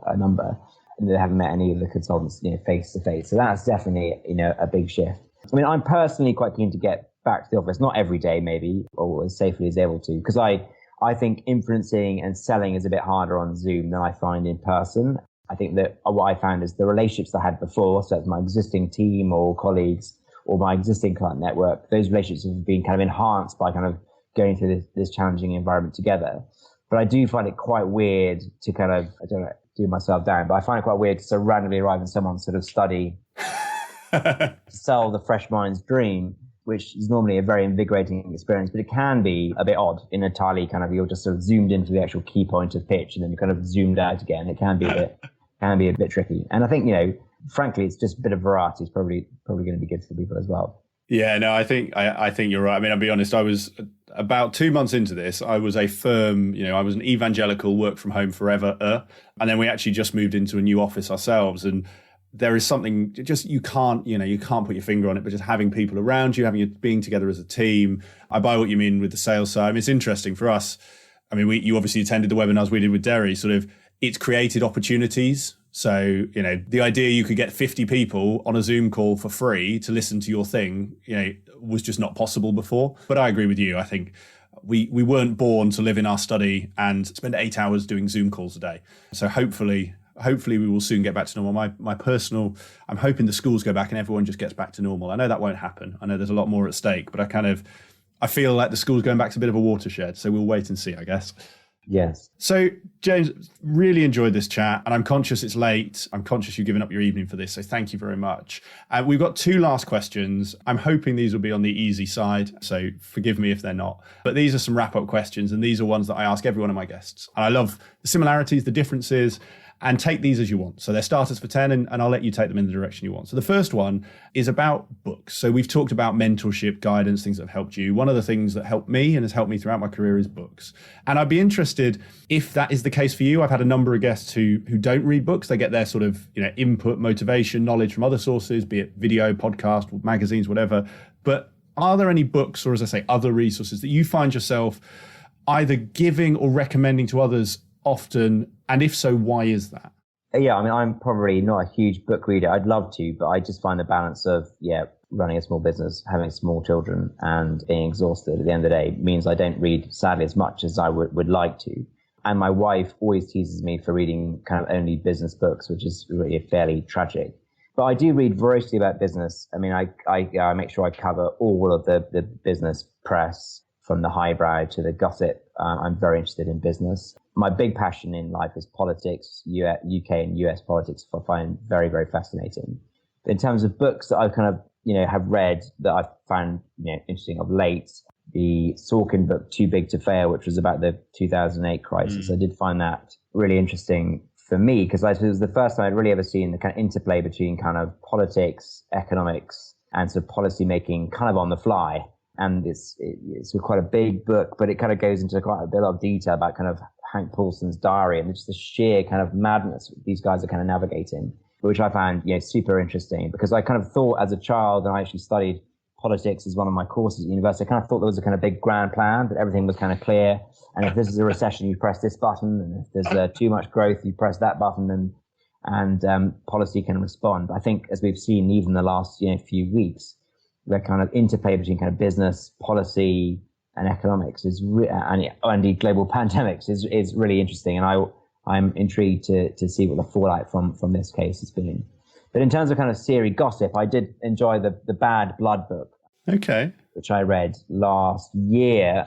a number, and they haven't met any of the consultants face to face. So that's definitely a big shift. I mean, I'm personally quite keen to get back to the office, not every day maybe, or as safely as able to, because I think influencing and selling is a bit harder on Zoom than I find in person. I think that what I found is the relationships I had before, so as my existing team or colleagues or my existing client network, those relationships have been kind of enhanced by kind of going through this challenging environment together. But I do find it quite weird to kind of, I don't know, do myself down, but I find it quite weird to sort of randomly arrive in someone's sort of study to sell the Freshminds dream, which is normally a very invigorating experience, but it can be a bit odd in entirely kind of, you're just sort of zoomed into the actual key point of pitch and then you're kind of zoomed out again. It can be a bit tricky. And I think, frankly, it's just a bit of variety is probably going to be good for people as well. Yeah, no, I think you're right. I mean, I'll be honest, I was about 2 months into this. I was a firm, I was an evangelical work from home forever. And then we actually just moved into a new office ourselves. And there is something just, you can't put your finger on it, but just having people around you, being together as a team. I buy what you mean with the sales side. I mean, it's interesting for us. I mean, you obviously attended the webinars we did with Derry, sort of, it's created opportunities. So, the idea you could get 50 people on a Zoom call for free to listen to your thing, was just not possible before. But I agree with you. I think we weren't born to live in our study and spend 8 hours doing Zoom calls a day. So hopefully we will soon get back to normal. My personal, I'm hoping the schools go back and everyone just gets back to normal. I know that won't happen. I know there's a lot more at stake, but I feel like the school's going back to a bit of a watershed. So we'll wait and see, I guess. Yes. So, James, really enjoyed this chat, and I'm conscious it's late. I'm conscious you've given up your evening for this, so thank you very much. We've got 2 last questions. I'm hoping these will be on the easy side, so forgive me if they're not. But these are some wrap-up questions, and these are ones that I ask every one of my guests. And I love the similarities, the differences, and take these as you want. So they're starters for 10, and I'll let you take them in the direction you want. So the first one is about books. So we've talked about mentorship, guidance, things that have helped you. One of the things that helped me and has helped me throughout my career is books. And I'd be interested if that is the case for you. I've had a number of guests who don't read books. They get their sort of input, motivation, knowledge from other sources, be it video, podcast, magazines, whatever. But are there any books, or as I say, other resources that you find yourself either giving or recommending to others often, and if so, why is that? Yeah, I mean, I'm probably not a huge book reader. I'd love to, but I just find the balance of, running a small business, having small children, and being exhausted at the end of the day means I don't read, sadly, as much as I would like to. And my wife always teases me for reading kind of only business books, which is really fairly tragic. But I do read voraciously about business. I mean, I make sure I cover all of the business press, from the highbrow to the gossip. I'm very interested in business. My big passion in life is politics, UK and US politics, I find very, very fascinating. In terms of books that I kind of, have read that I've found, interesting of late, the Sorkin book, Too Big to Fail, which was about the 2008 crisis. I did find that really interesting for me, because it was the first time I'd really ever seen the kind of interplay between kind of politics, economics, and sort of policy making kind of on the fly. and it's quite a big book, but it kind of goes into quite a bit of detail about kind of Hank Paulson's diary and just the sheer kind of madness these guys are kind of navigating, which I found super interesting, because I kind of thought as a child, and I actually studied politics as one of my courses at university, I kind of thought there was a kind of big grand plan, that everything was kind of clear, and if this is a recession, you press this button, and if there's too much growth, you press that button, and policy can respond. I think, as we've seen even the last few weeks, the kind of interplay between kind of business, policy, and economics and indeed global pandemics is really interesting, and I'm intrigued to see what the fallout from this case has been. But in terms of kind of Siri gossip, I did enjoy the Bad Blood book, which I read last year,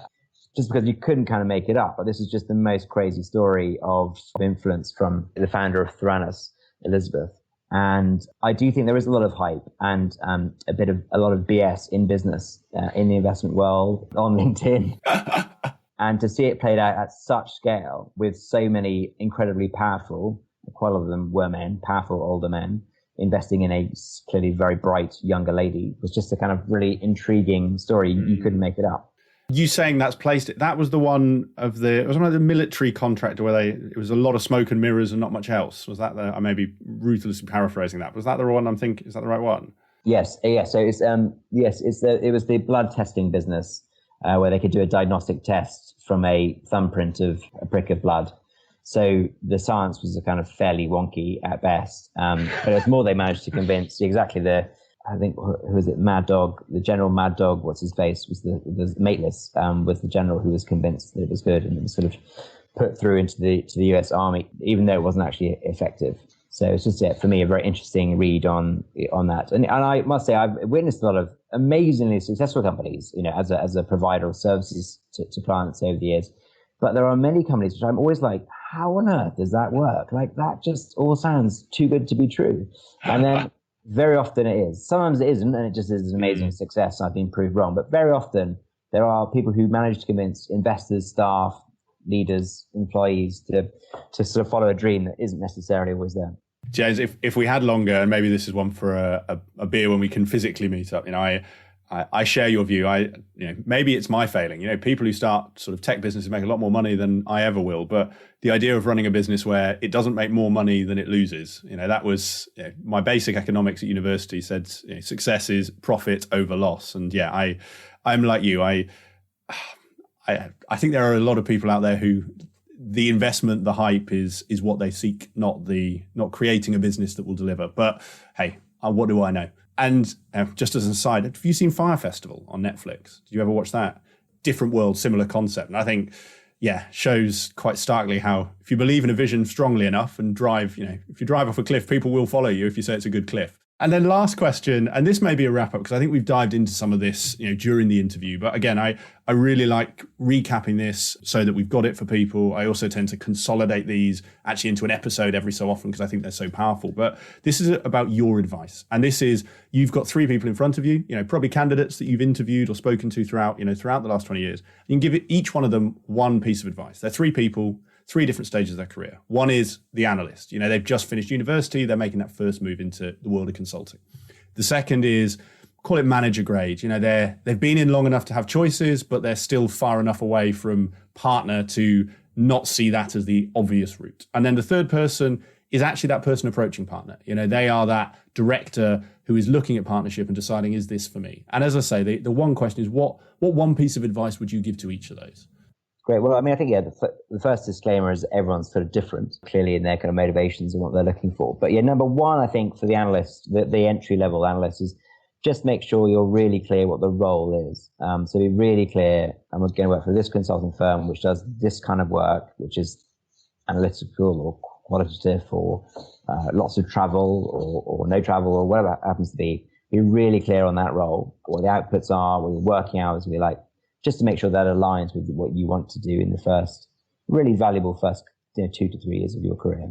just because you couldn't kind of make it up. But this is just the most crazy story of influence from the founder of Theranos, Elizabeth. And I do think there is a lot of hype and a lot of BS in business, in the investment world, on LinkedIn. And to see it played out at such scale with so many incredibly powerful, quite a lot of them were men, powerful older men, investing in a clearly very bright younger lady, was just a kind of really intriguing story. You couldn't make it up. You saying that's placed it? That was the one of it was one of the military contractor where it was a lot of smoke and mirrors and not much else. Was that I may be ruthlessly paraphrasing that. Was that the one I'm thinking? Is that the right one? Yes. Yeah. So it's it was the blood testing business where they could do a diagnostic test from a thumbprint of a prick of blood. So the science was a kind of fairly wonky at best, but it was more they managed to convince exactly I think, who was it? Mad Dog, the General Mad Dog, what's his face, was the Mateless, was the general who was convinced that it was good, and it was sort of put through into the US Army, even though it wasn't actually effective. So it's just, for me, a very interesting read on that. And I must say, I've witnessed a lot of amazingly successful companies, as a provider of services to clients over the years. But there are many companies which I'm always like, how on earth does that work? Like, that just all sounds too good to be true. And then very often it is. Sometimes it isn't, and it just is an amazing success. I've been proved wrong. But very often there are people who manage to convince investors, staff, leaders, employees to sort of follow a dream that isn't necessarily always there. James, if we had longer, and maybe this is one for a beer when we can physically meet up, I share your view. Maybe it's my failing. People who start sort of tech businesses make a lot more money than I ever will. But the idea of running a business where it doesn't make more money than it loses, that was my basic economics at university said success is profit over loss. And I'm like you. I think there are a lot of people out there who the investment, the hype is what they seek, not creating a business that will deliver. But hey, what do I know? And just as an aside, have you seen Fire Festival on Netflix? Did you ever watch that? Different world, similar concept. And I think, shows quite starkly how if you believe in a vision strongly enough and drive, if you drive off a cliff, people will follow you if you say it's a good cliff. And then last question, and this may be a wrap up because I think we've dived into some of this, during the interview. But again, I really like recapping this so that we've got it for people. I also tend to consolidate these actually into an episode every so often because I think they're so powerful. But this is about your advice. And this is, you've got three people in front of you, probably candidates that you've interviewed or spoken to throughout the last 20 years. You can give each one of them one piece of advice. They're three people, three different stages of their career. One is the analyst. They've just finished university. They're making that first move into the world of consulting. The second is, call it manager grade. They've been in long enough to have choices, but they're still far enough away from partner to not see that as the obvious route. And then the third person is actually that person approaching partner. They are that director who is looking at partnership and deciding, is this for me? And as I say, the one question is, what one piece of advice would you give to each of those? Great. Well, I think, the first disclaimer is everyone's sort of different, clearly, in their kind of motivations and what they're looking for. But number one, I think for the analyst, the entry-level analyst, is just make sure you're really clear what the role is. So be really clear, I'm going to work for this consulting firm, which does this kind of work, which is analytical or qualitative or lots of travel or no travel or whatever it happens to be. Be really clear on that role, what the outputs are, what your working hours will be like, just to make sure that aligns with what you want to do in the first, really valuable first 2 to 3 years of your career.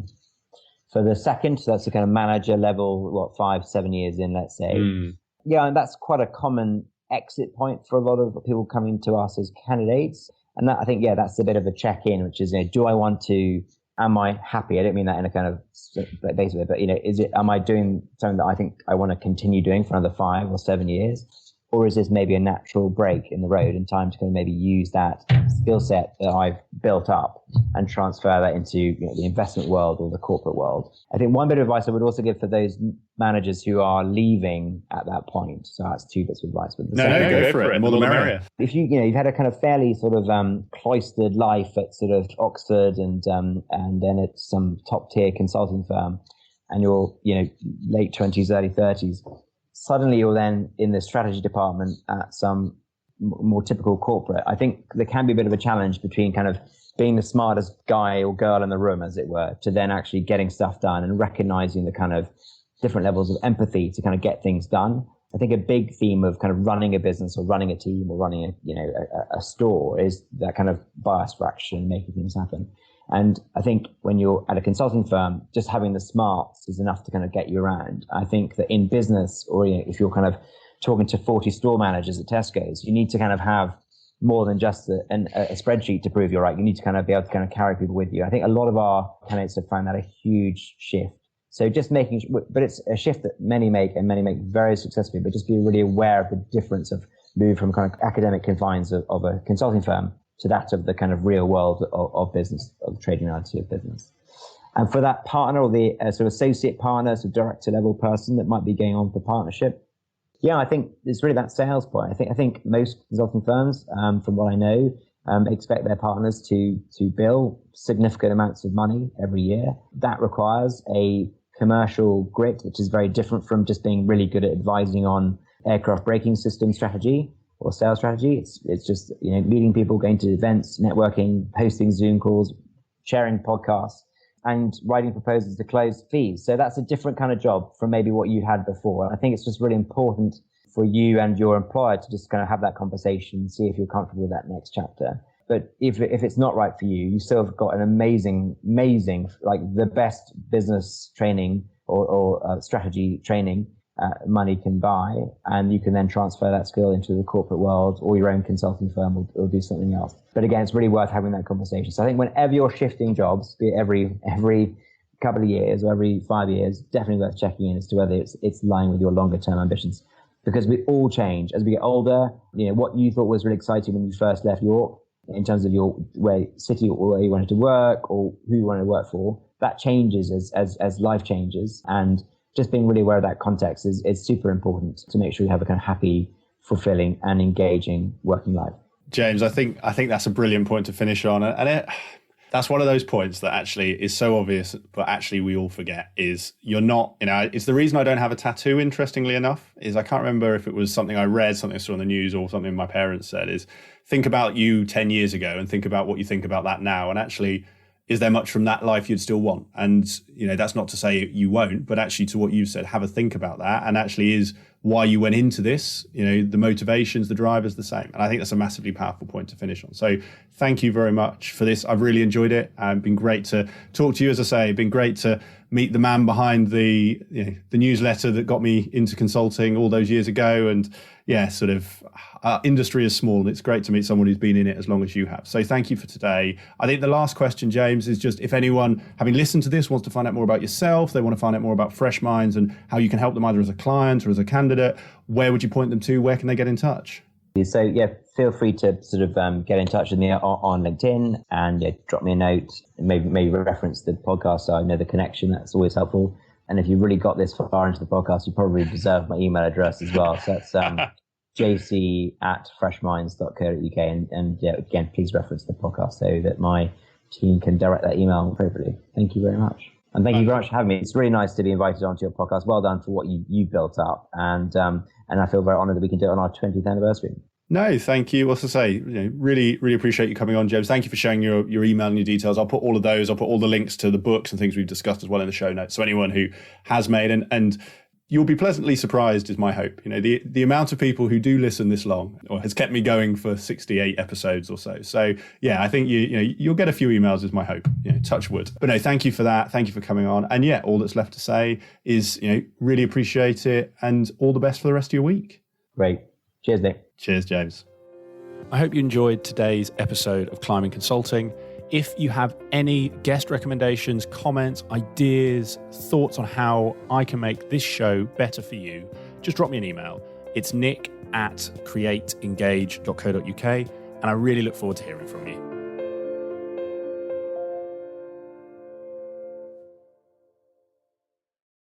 For the second, so that's the kind of manager level, 5-7 years in, let's say. Yeah, and that's quite a common exit point for a lot of people coming to us as candidates. And that, I think, that's a bit of a check-in, which is, am I happy? I don't mean that in a kind of basic way, but, am I doing something that I think I want to continue doing for another 5 or 7 years? Or is this maybe a natural break in the road and time to kind of maybe use that skill set that I've built up and transfer that into the investment world or the corporate world? I think one bit of advice I would also give for those managers who are leaving at that point. So that's two bits of advice. But go for it. The more the merrier. If you've had a kind of fairly sort of cloistered life at sort of Oxford and then at some top tier consulting firm, and you're late 20s, early 30s. Suddenly you're then in the strategy department at some more typical corporate. I think there can be a bit of a challenge between kind of being the smartest guy or girl in the room, as it were, to then actually getting stuff done and recognizing the kind of different levels of empathy to kind of get things done. I think a big theme of kind of running a business or running a team or running a store is that kind of bias for action and making things happen. And I think when you're at a consulting firm, just having the smarts is enough to kind of get you around. I think that in business, or if you're kind of talking to 40 store managers at Tesco's, you need to kind of have more than just a spreadsheet to prove you're right. You need to kind of be able to kind of carry people with you. I think a lot of our candidates have found that a huge shift. So just making, but it's a shift that many make very successfully, but just be really aware of the difference of move from kind of academic confines of a consulting firm to that of the kind of real world of business, of the trading reality of business. And for that partner or the sort of associate partner, so director level person that might be going on for partnership, I think it's really that sales point. I think most consulting firms, from what I know, expect their partners to bill significant amounts of money every year. That requires a commercial grit, which is very different from just being really good at advising on aircraft braking system strategy or sales strategy. It's just meeting people, going to events, networking, hosting Zoom calls, sharing podcasts, and writing proposals to close fees. So that's a different kind of job from maybe what you had before. I think it's just really important for you and your employer to just kind of have that conversation, see if you're comfortable with that next chapter. But if it's not right for you, you still have got an amazing, like the best business training or strategy training money can buy, and you can then transfer that skill into the corporate world or your own consulting firm or do something else. But again, it's really worth having that conversation. So I think whenever you're shifting jobs, be it every couple of years or every 5 years, definitely worth checking in as to whether it's lying with your longer term ambitions. Because we all change as we get older. What you thought was really exciting when you first left York in terms of your city or where you wanted to work or who you wanted to work for, that changes as life changes. And just being really aware of that context is super important to make sure you have a kind of happy, fulfilling and engaging working life. James, I think that's a brilliant point to finish on. And that's one of those points that actually is so obvious, but actually we all forget is you're not, it's the reason I don't have a tattoo, interestingly enough, is I can't remember if it was something I read, something I saw on the news or something my parents said, is think about you 10 years ago and think about what you think about that now. And actually, is there much from that life you'd still want? And, that's not to say you won't, but actually to what you've said, have a think about that. And actually is why you went into this, the motivations, the drivers, the same. And I think that's a massively powerful point to finish on. So thank you very much for this. I've really enjoyed it. Been great to talk to you, as I say, been great to meet the man behind the newsletter that got me into consulting all those years ago. And our industry is small and it's great to meet someone who's been in it as long as you have. So thank you for today. I think the last question, James, is just if anyone, having listened to this, wants to find out more about yourself, they want to find out more about Freshminds and how you can help them either as a client or as a candidate, where would you point them to? Where can they get in touch? So feel free to sort of get in touch with me on LinkedIn and drop me a note, maybe reference the podcast so I know the connection. That's always helpful. And if you really got this far into the podcast, you probably deserve my email address as well. So that's jc@freshminds.co.uk. And again, please reference the podcast so that my team can direct that email appropriately. Thank you very much. And thank you very much for having me. It's really nice to be invited onto your podcast. Well done for what you built up. And I feel very honored that we can do it on our 20th anniversary. No, thank you. What's to say? Really, really appreciate you coming on, James. Thank you for sharing your email and your details. I'll put all of those. I'll put all the links to the books and things we've discussed as well in the show notes. So anyone who has made and you'll be pleasantly surprised is my hope. The amount of people who do listen this long or has kept me going for 68 episodes or so. So I think you'll get a few emails is my hope. Touch wood. But no, thank you for that. Thank you for coming on. And all that's left to say is really appreciate it and all the best for the rest of your week. Great. Cheers, Nick. Cheers, James. I hope you enjoyed today's episode of Climbing Consulting. If you have any guest recommendations, comments, ideas, thoughts on how I can make this show better for you, just drop me an email. It's nick@createengage.co.uk, and I really look forward to hearing from you.